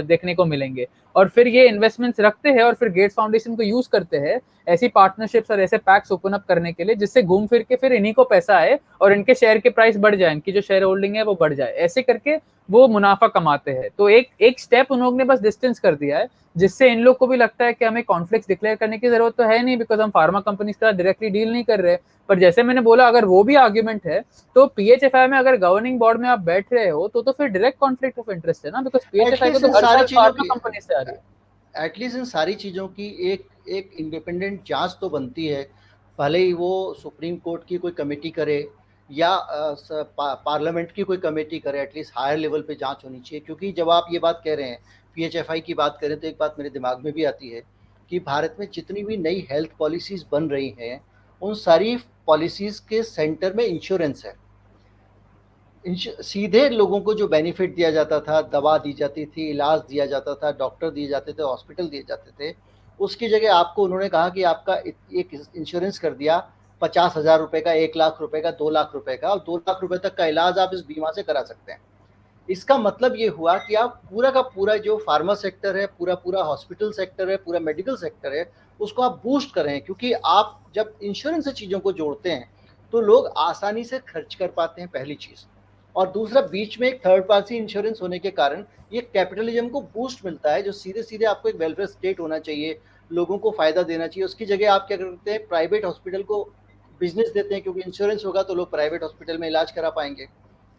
देखने को मिलेंगे, और फिर ये इन्वेस्टमेंट्स रखते हैं और फिर गेट्स फाउंडेशन को यूज करते हैं ऐसी पार्टनरशिप्स और ऐसे पैक्स ओपन अप करने के लिए, जिससे घूम फिर के फिर इन्हीं को पैसा आए और इनके शेयर के प्राइस बढ़ जाए, इनकी जो शेयर होल्डिंग है वो बढ़ जाए, ऐसे करके वो मुनाफा कमाते हैं। तो एक स्टेप उन लोगों ने बस डिस्टेंस कर दिया है, जिससे इन लोग को भी लगता है कि हमें कॉन्फ्लिक्ट डिक्लेयर करने की जरूरत तो है नहीं, बिकॉज हम फार्मा कंपनीज के साथ डायरेक्टली डील नहीं कर रहे। पर जैसे मैंने बोला, अगर वो भी आर्ग्यूमेंट है तो पीएचएफआई में अगर गवर्निंग बोर्ड में आप बैठ रहे हो तो फिर डायरेक्ट कॉन्फ्लिक्ट ऑफ इंटरेस्ट है ना, बिकॉज पीएचएफआई को तो हर साल फार्मा कंपनी से आ रही है। एटलीस्ट इन सारी चीज़ों की एक एक इंडिपेंडेंट जांच तो बनती है, भले ही वो सुप्रीम कोर्ट की कोई कमेटी करे या पार्लियामेंट की कोई कमेटी करे, एटलीस्ट हायर लेवल पे जांच होनी चाहिए। क्योंकि जब आप ये बात कह रहे हैं, पीएचएफआई की बात करें, तो एक बात मेरे दिमाग में भी आती है कि भारत में जितनी भी नई हेल्थ पॉलिसीज़ बन रही हैं, उन सारी पॉलिसीज़ के सेंटर में इंश्योरेंस है। सीधे लोगों को जो बेनिफिट दिया जाता था, दवा दी जाती थी, इलाज दिया जाता था, डॉक्टर दिए जाते थे, हॉस्पिटल दिए जाते थे, उसकी जगह आपको उन्होंने कहा कि आपका एक इंश्योरेंस कर दिया 50,000 रुपये का, 1 लाख रुपए का, 2 लाख रुपए का, और 2 लाख रुपए तक का इलाज आप इस बीमा से करा सकते हैं। इसका मतलब ये हुआ कि आप पूरा का पूरा जो फार्मा सेक्टर है, पूरा पूरा हॉस्पिटल सेक्टर है, पूरा मेडिकल सेक्टर है, उसको आप बूस्ट कर रहे हैं। क्योंकि आप जब इंश्योरेंस से चीज़ों को जोड़ते हैं तो लोग आसानी से खर्च कर पाते हैं, पहली चीज़। और दूसरा, बीच में एक थर्ड पार्टी इंश्योरेंस होने के कारण ये कैपिटलिज्म को बूस्ट मिलता है, जो सीधे सीधे आपको एक वेलफेयर स्टेट होना चाहिए, लोगों को फ़ायदा देना चाहिए। उसकी जगह आप क्या करते हैं, प्राइवेट हॉस्पिटल को बिजनेस देते हैं, क्योंकि इंश्योरेंस होगा तो लोग प्राइवेट हॉस्पिटल में इलाज करा पाएंगे।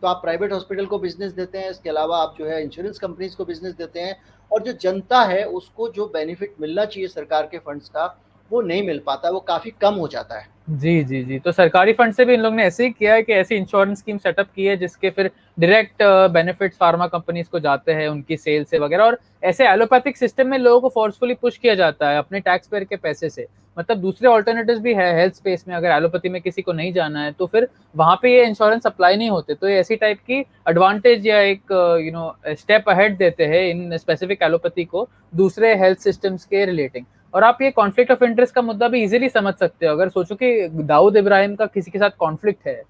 तो आप प्राइवेट हॉस्पिटल को बिजनेस देते हैं, इसके अलावा आप जो है इंश्योरेंस कंपनीज को बिजनेस देते हैं, और जो जनता है उसको जो बेनिफिट मिलना चाहिए सरकार के फंड्स का, वो नहीं मिल पाता, वो काफ़ी कम हो जाता है। जी जी जी, तो सरकारी फंड से भी इन लोग ने ऐसे ही किया है कि ऐसी इंश्योरेंस स्कीम सेटअप की है जिसके फिर डायरेक्ट बेनिफिट्स फार्मा कंपनीज को जाते हैं उनकी सेल से वगैरह। और ऐसे एलोपैथिक सिस्टम में लोगों को फोर्सफुली पुश किया जाता है अपने टैक्स पेयर के पैसे से। मतलब दूसरे ऑल्टरनेटिव्स भी है हेल्थ स्पेस में, अगर एलोपैथी में किसी को नहीं जाना है तो फिर वहां पे ये इंश्योरेंस अप्लाई नहीं होते। तो ये ऐसी टाइप की एडवांटेज या एक स्टेप अहेड देते हैं इन स्पेसिफिक एलोपैथी को दूसरे हेल्थ सिस्टम्स के रिलेटिंग। और आप ये कॉन्फ्लिक्ट ऑफ इंटरेस्ट का मुद्दा भी इजीली समझ सकते हो। अगर सोचो कि दाऊद इब्राहिम का किसी के साथ कॉन्फ्लिक्ट है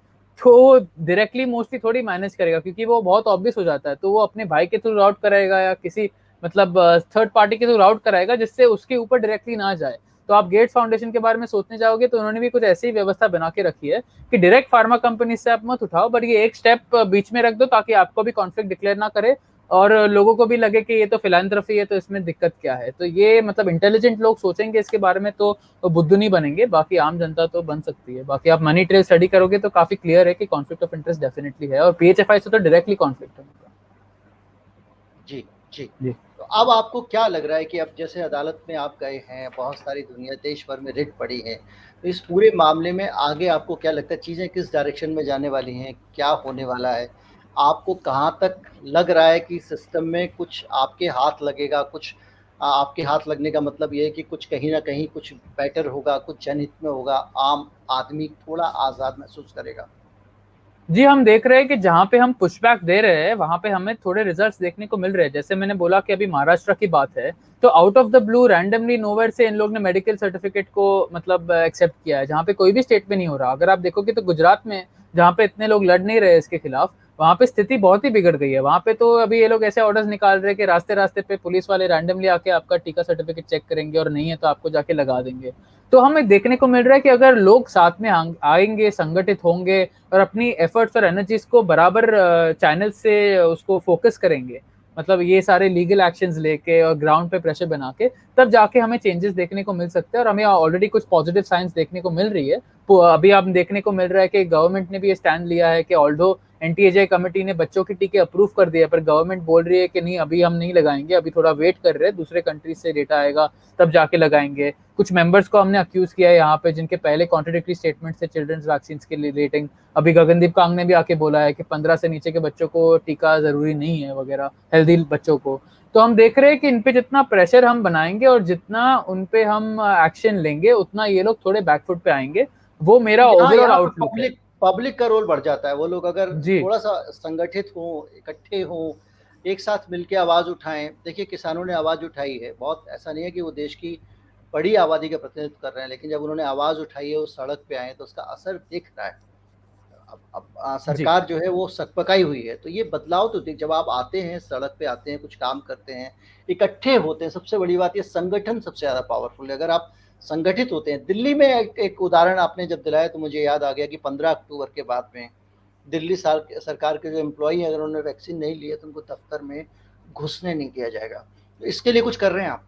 तो वो डायरेक्टली मोस्टली थोड़ी मैनेज करेगा, क्योंकि वो बहुत ऑब्वियस हो जाता है, तो वो अपने भाई के थ्रू राउट कराएगा या किसी मतलब थर्ड पार्टी के थ्रू राउट कराएगा जिससे उसके ऊपर डायरेक्टली ना जाए। तो आप गेट्स फाउंडेशन के बारे में सोचने जाओगे तो उन्होंने भी कुछ ऐसी व्यवस्था बना के रखी है कि डायरेक्ट फार्मा कंपनी से आप मत उठाओ, बट ये एक स्टेप बीच में रख दो ताकि आपको भी कॉन्फ्लिक्ट डिक्लेयर ना करे और लोगों को भी लगे कि ये तो फिलैंथ्रोफी है तो इसमें दिक्कत क्या है। तो ये मतलब इंटेलिजेंट लोग सोचेंगे इसके बारे में तो बुद्धू नहीं बनेंगे, बाकी आम जनता तो बन सकती है। बाकी आप मनी ट्रेल स्टडी करोगे तो काफी क्लियर है कि कॉन्फ्लिक्ट ऑफ इंटरेस्ट डेफिनेटली है, और पीएचएफआई से तो डायरेक्टली कॉन्फ्लिक्ट है। जी जी जी तो अब आपको क्या लग रहा है कि अब जैसे अदालत में आप गए हैं, बहुत सारी दुनिया देश भर में रिट पड़ी है, तो इस पूरे मामले में आगे आपको क्या लगता है, चीज़ें किस डायरेक्शन में जाने वाली हैं, क्या होने वाला है? आपको कहाँ तक लग रहा है कि सिस्टम में कुछ आपके हाथ लगेगा, कुछ आपके हाथ लगने का मतलब ये है कि कुछ कहीं ना कहीं कुछ बेटर होगा, कुछ जनहित में होगा, आम आदमी थोड़ा आज़ाद महसूस करेगा? जी, हम देख रहे हैं कि जहाँ पे हम पुशबैक दे रहे हैं वहां पे हमें थोड़े रिजल्ट्स देखने को मिल रहे हैं। जैसे मैंने बोला कि अभी महाराष्ट्र की बात है, तो out of the blue randomly nowhere से इन लोग ने मेडिकल सर्टिफिकेट को मतलब एक्सेप्ट किया है, जहाँ पे कोई भी स्टेट में नहीं हो रहा। अगर आप देखोगे तो गुजरात में जहाँ पे इतने लोग लड़ नहीं रहे इसके खिलाफ, वहां पे स्थिति बहुत ही बिगड़ गई है। वहां पे तो अभी ये लोग ऐसे ऑर्डर्स निकाल रहे हैं कि रास्ते रास्ते पे पुलिस वाले रैंडमली आके आपका टीका सर्टिफिकेट चेक करेंगे और नहीं है तो आपको जाके लगा देंगे। तो हमें देखने को मिल रहा है कि अगर लोग साथ में आएंगे, संगठित होंगे और अपनी एफर्ट्स और एनर्जीज को बराबर चैनल से उसको फोकस करेंगे, मतलब ये सारे लीगल एक्शंस लेके और ग्राउंड पे प्रेशर बना के तब जाके हमें चेंजेस देखने को मिल सकते हैं। और हमें ऑलरेडी कुछ पॉजिटिव साइंस देखने को मिल रही है। तो अभी आप देखने को मिल रहा है कि गवर्नमेंट ने भी ये स्टैंड लिया है कि ऑल्दो एनटीएजे कमेटी ने बच्चों के टीके अप्रूव कर दिए, पर गवर्नमेंट बोल रही है कि नहीं, अभी हम नहीं लगाएंगे, अभी थोड़ा वेट कर रहे हैं, दूसरे कंट्रीज से डेटा आएगा तब जाके लगाएंगे। कुछ मेंबर्स को हमने अक्यूज किया है यहाँ पे जिनके पहले कॉन्ट्रडिक्टरी स्टेटमेंट थे चिल्ड्रंस वैक्सीन के रिलेटिंग। अभी गगनदीप कांग ने भी आके बोला है कि 15 से नीचे के बच्चों को टीका जरूरी नहीं है वगैरह, हेल्दी बच्चों को। तो हम देख रहे हैं कि इन पे जितना प्रेशर हम बनाएंगे और जितना उन पे हम एक्शन लेंगे उतना ये लोग थोड़े बैकफुट पे आएंगे। वो मेरा यहाँ ओवरऑल यहाँ पे आउटलुक है। पब्लिक का रोल बढ़ जाता है। वो लोग अगर जी थोड़ा सा संगठित हों, इकट्ठे हों, एक साथ मिलके आवाज़ उठाएं। देखिए किसानों ने आवाज़ उठाई है, बहुत ऐसा नहीं है कि वो देश की बड़ी आबादी का प्रतिनिधित्व कर रहे हैं, लेकिन जब उन्होंने आवाज़ उठाई है, वो सड़क पे आए, तो उसका असर दिख रहा है। अब जी सरकार जो है वो सकपकाई हुई है, तो ये बदलाव तो जब आप आते हैं, सड़क पे आते हैं, कुछ काम करते हैं, इकट्ठे होते हैं। सबसे बड़ी बात ये संगठन सबसे ज़्यादा पावरफुल है। अगर आप संगठित होते हैं, दिल्ली में एक उदाहरण आपने जब दिलाया तो मुझे याद आ गया कि 15 अक्टूबर के बाद में दिल्ली सरकार के जो एम्प्लॉई हैं, अगर उन्होंने वैक्सीन नहीं ली है तो उनको दफ्तर में घुसने नहीं दिया जाएगा। तो इसके लिए कुछ कर रहे हैं आप?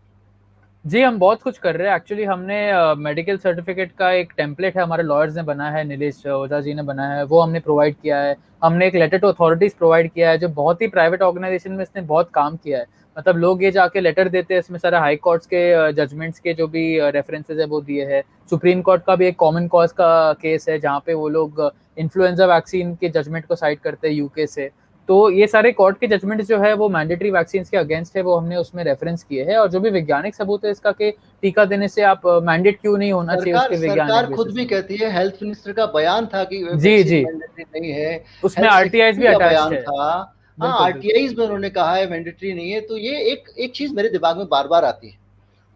जी, हम बहुत कुछ कर रहे हैं। एक्चुअली हमने मेडिकल सर्टिफिकेट का एक टेम्पलेट है, हमारे लॉयर्स ने बनाया है, नीलेश ओझा जी ने बनाया है, वो हमने प्रोवाइड किया है। हमने एक लेटर टू अथॉरिटीज प्रोवाइड किया है, जो बहुत ही प्राइवेट ऑर्गेनाइजेशन में इसने बहुत काम किया है। मतलब लोग ये जाके लेटर देते हैं, इसमें सारे हाई कोर्ट्स के जजमेंट्स के जो भी रेफरेंसेज है वो दिए हैं। सुप्रीम कोर्ट का भी एक कॉमन कॉज का केस है जहाँ पे वो लोग इन्फ्लुएंजा वैक्सीन के जजमेंट को साइड करते हैं यूके से। तो ये सारे कोर्ट के जजमेंट जो है वो मैंडेटरी वैक्सीन के अगेंस्ट है, वो हमने उसमें रेफरेंस किए हैं। और जो भी वैज्ञानिक सबूत है इसका कि टीका देने से आप मैंडेट क्यों नहीं होना चाहिए सरकार उसके वैज्ञानिक सरकार खुद बेसिस भी में। कहती है, हेल्थ मिनिस्टर का बयान था कि जी वैक्सीन जी, मैंडेटरी नहीं है। उसमें हेल्थ आरटीआईज भी सेक्रेटरी का अटैच्ड बयान है। था। हाँ, बिल्कुल बिल्कुल। आरटीआईज में उन्होंने कहा है मैंडेटरी नहीं है। तो ये एक एक चीज मेरे दिमाग में बार बार आती है,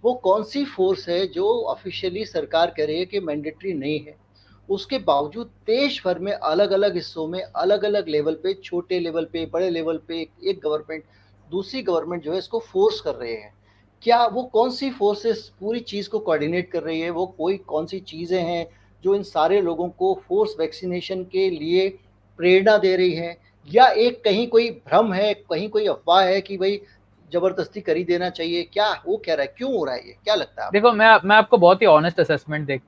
वो कौन सी फोर्स है जो ऑफिशियली सरकार कह रही है कि मैंडेटरी नहीं है, उसके बावजूद देश भर में अलग अलग हिस्सों में अलग अलग लेवल पे, छोटे लेवल पे, बड़े लेवल पे, एक गवर्नमेंट दूसरी गवर्नमेंट जो है इसको फोर्स कर रहे हैं। क्या वो कौन सी फोर्सेस पूरी चीज़ को कोऑर्डिनेट कर रही है? वो कोई कौन सी चीज़ें हैं जो इन सारे लोगों को फोर्स वैक्सीनेशन के लिए प्रेरणा दे रही है? या एक कहीं कोई भ्रम है, कहीं कोई अफवाह है कि भाई जबरदस्ती कर ही देना चाहिए? क्या वो कह रहा है, क्यों हो रहा है ये, क्या लगता है आपको? देखो, मैं आपको बहुत ही ऑनेस्ट असेसमेंट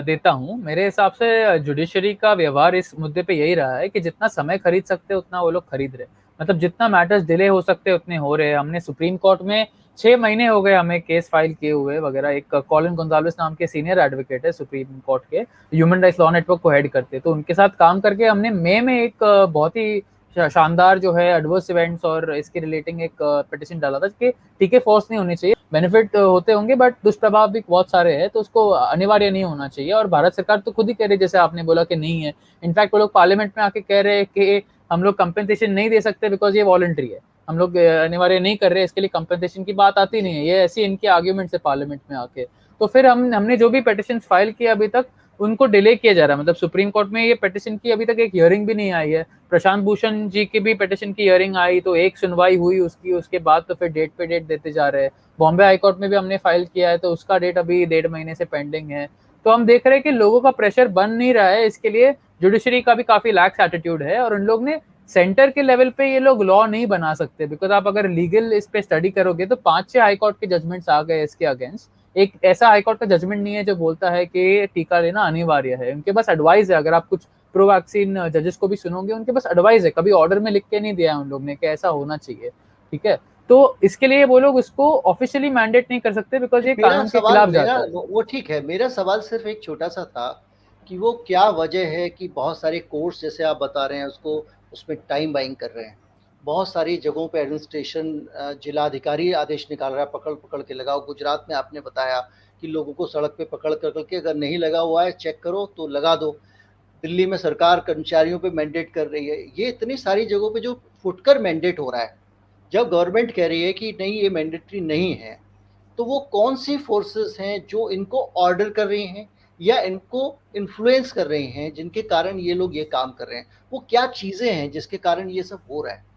देता हूँ। मेरे हिसाब से जुडिशरी का व्यवहार इस मुद्दे पे यही रहा है कि जितना समय खरीद सकते हैं उतना वो लोग खरीद रहे। मतलब जितना मैटर्स डिले हो सकते हैं उतने हो रहे हैं। हमने सुप्रीम कोर्ट में 6 महीने हो गए हमें केस फाइल किए हुए वगैरह। एक कॉलिन गोंजाल्विस नाम के सीनियर एडवोकेट है सुप्रीम कोर्ट के, ह्यूमन राइट्स लॉ नेटवर्क को हेड करते, तो उनके साथ काम करके हमने मई में एक बहुत ही शानदार जो है एडवर्स इवेंट्स और इसके रिलेटिंग एक पिटिशन डाला था कि टीके फोर्स नहीं होनी चाहिए। बेनिफिट होते होंगे बट दुष्प्रभाव भी बहुत सारे हैं, तो उसको अनिवार्य नहीं होना चाहिए। और भारत सरकार तो खुद ही कह रही है, जैसे आपने बोला कि नहीं है। इनफैक्ट वो लोग पार्लियामेंट में आके कह रहे हैं कि हम लोग कंपनसेशन नहीं दे सकते बिकॉज ये वॉलंटरी है, हम लोग अनिवार्य नहीं कर रहे, इसके लिए कंपनसेशन की बात आती नहीं है। ये ऐसी इनके आर्ग्यूमेंट्स है पार्लियामेंट में आके। तो फिर हमने जो भी पिटिशन फाइल किया अभी तक उनको डिले किया जा रहा है। मतलब सुप्रीम कोर्ट में ये पिटिशन की अभी तक एक हियरिंग भी नहीं आई है। प्रशांत भूषण जी की भी पिटिशन की हियरिंग आई तो एक सुनवाई हुई उसकी, उसके बाद तो फिर डेट पे डेट देते जा रहे हैं। बॉम्बे हाईकोर्ट में भी हमने फाइल किया है तो उसका डेट अभी 1.5 महीने से पेंडिंग है। तो हम देख रहे हैं कि लोगों का प्रेशर बन नहीं रहा है। इसके लिए जुडिशरी का भी काफी लैक्स एटीट्यूड है और उन लोग ने सेंटर के लेवल पे ये लोग लॉ नहीं बना सकते। बिकॉज आप अगर लीगल इस पे स्टडी करोगे तो 5-6 हाईकोर्ट के जजमेंट्स आ गए इसके अगेंस्ट। एक ऐसा हाईकोर्ट का जजमेंट नहीं है जो बोलता है कि टीका लेना अनिवार्य है। उनके पास एडवाइस है। अगर आप कुछ प्रो वैक्सीन जजेस को भी सुनोगे, उनके पास एडवाइस है, कभी ऑर्डर में लिख के नहीं दिया है उन लोग ने कि ऐसा होना चाहिए। ठीक है, तो इसके लिए वो लोग उसको ऑफिशियली मैंडेट नहीं कर सकते बिकॉज ये मेरा कानून के सवाल खिलाफ मेरा जाता है। वो ठीक है। मेरा सवाल सिर्फ एक छोटा सा था कि वो क्या वजह है कि बहुत सारे कोर्स जैसे आप बता रहे हैं उसको, उसमें टाइम बाइंग कर रहे हैं। बहुत सारी जगहों पे एडमिनिस्ट्रेशन, जिलाधिकारी आदेश निकाल रहा है, पकड़ पकड़ के लगाओ। गुजरात में आपने बताया कि लोगों को सड़क पे पकड़ कर के, अगर नहीं लगा हुआ है चेक करो तो लगा दो। दिल्ली में सरकार कर्मचारियों पे मैंडेट कर रही है। ये इतनी सारी जगहों पे जो फुटकर मैंडेट हो रहा है, जब गवर्नमेंट कह रही है कि नहीं ये मैंडेटरी नहीं है, तो वो कौन सी फोर्सेस हैं जो इनको ऑर्डर कर रही हैं या इनको इन्फ्लुएंस कर रही हैं, जिनके कारण ये लोग ये काम कर रहे हैं? वो क्या चीज़ें हैं जिसके कारण ये सब हो रहा है?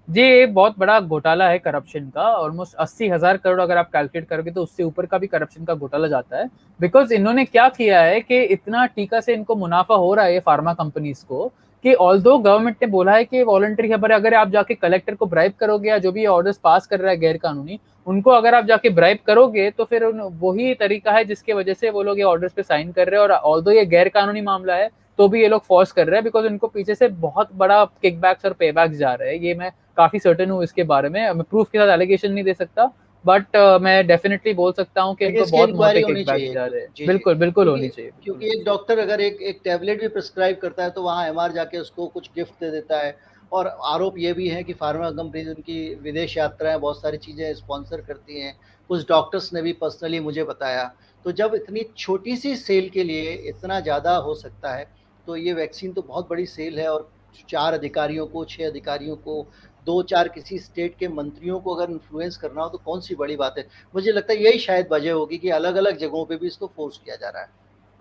ये एक बहुत बड़ा घोटाला है करप्शन का। ऑलमोस्ट 80,000 करोड़ अगर आप कैलकुलेट करोगे तो उससे ऊपर का भी करप्शन का घोटाला जाता है। बिकॉज इन्होंने क्या किया है कि इतना टीका से इनको मुनाफा हो रहा है फार्मा कंपनीज को कि ऑल्दो गवर्नमेंट ने बोला है कि वॉलंटरी है, पर अगर आप जाके कलेक्टर को ब्राइब करोगे या जो भी ऑर्डर्स पास कर रहा है गैर कानूनी, उनको अगर आप जाके ब्राइब करोगे तो फिर वही तरीका है जिसकी वजह से वो लोग ये ऑर्डर्स पे साइन कर रहे हैं। और ऑल्दो ये गैर कानूनी मामला है तो भी ये लोग फोर्स कर रहे हैं, बिकॉज इनको पीछे से बहुत बड़ा किकबैक्स और पेबैक्स जा रहे हैं। ये मैं काफी सर्टेन हूँ इसके बारे में। मैं प्रूफ के साथ एलिगेशन नहीं दे सकता, बट मैं डेफिनेटली बोल सकता हूँ कि देखिए इनको इसकी बहुत मोटे इंक्वायरी होनी किकबैक्स चाहिए। जा रहे हैं। जी, जी। बिल्कुल बिल्कुल क्योंकि होनी चाहिए, बिल्कुल क्योंकि होनी एक डॉक्टर अगर एक टैबलेट भी प्रिस्क्राइब करता है तो वहाँ एमआर जाके उसको कुछ गिफ्ट दे देता है। और आरोप ये भी है कि फार्मा कंपनीज उनकी विदेश यात्राएं बहुत सारी चीज़ें स्पॉन्सर करती हैं। कुछ डॉक्टर्स ने भी पर्सनली मुझे बताया। तो जब इतनी छोटी सी सेल के लिए इतना ज़्यादा हो सकता है, तो ये वैक्सीन तो बहुत बड़ी सेल है। और 4 अधिकारियों को, 6 अधिकारियों को, 2-4 किसी स्टेट के मंत्रियों को अगर इन्फ्लुएंस करना हो तो कौन सी बड़ी बात है। मुझे लगता है यही शायद वजह होगी कि अलग-अलग जगहों पे भी इसको फोर्स किया जा रहा है।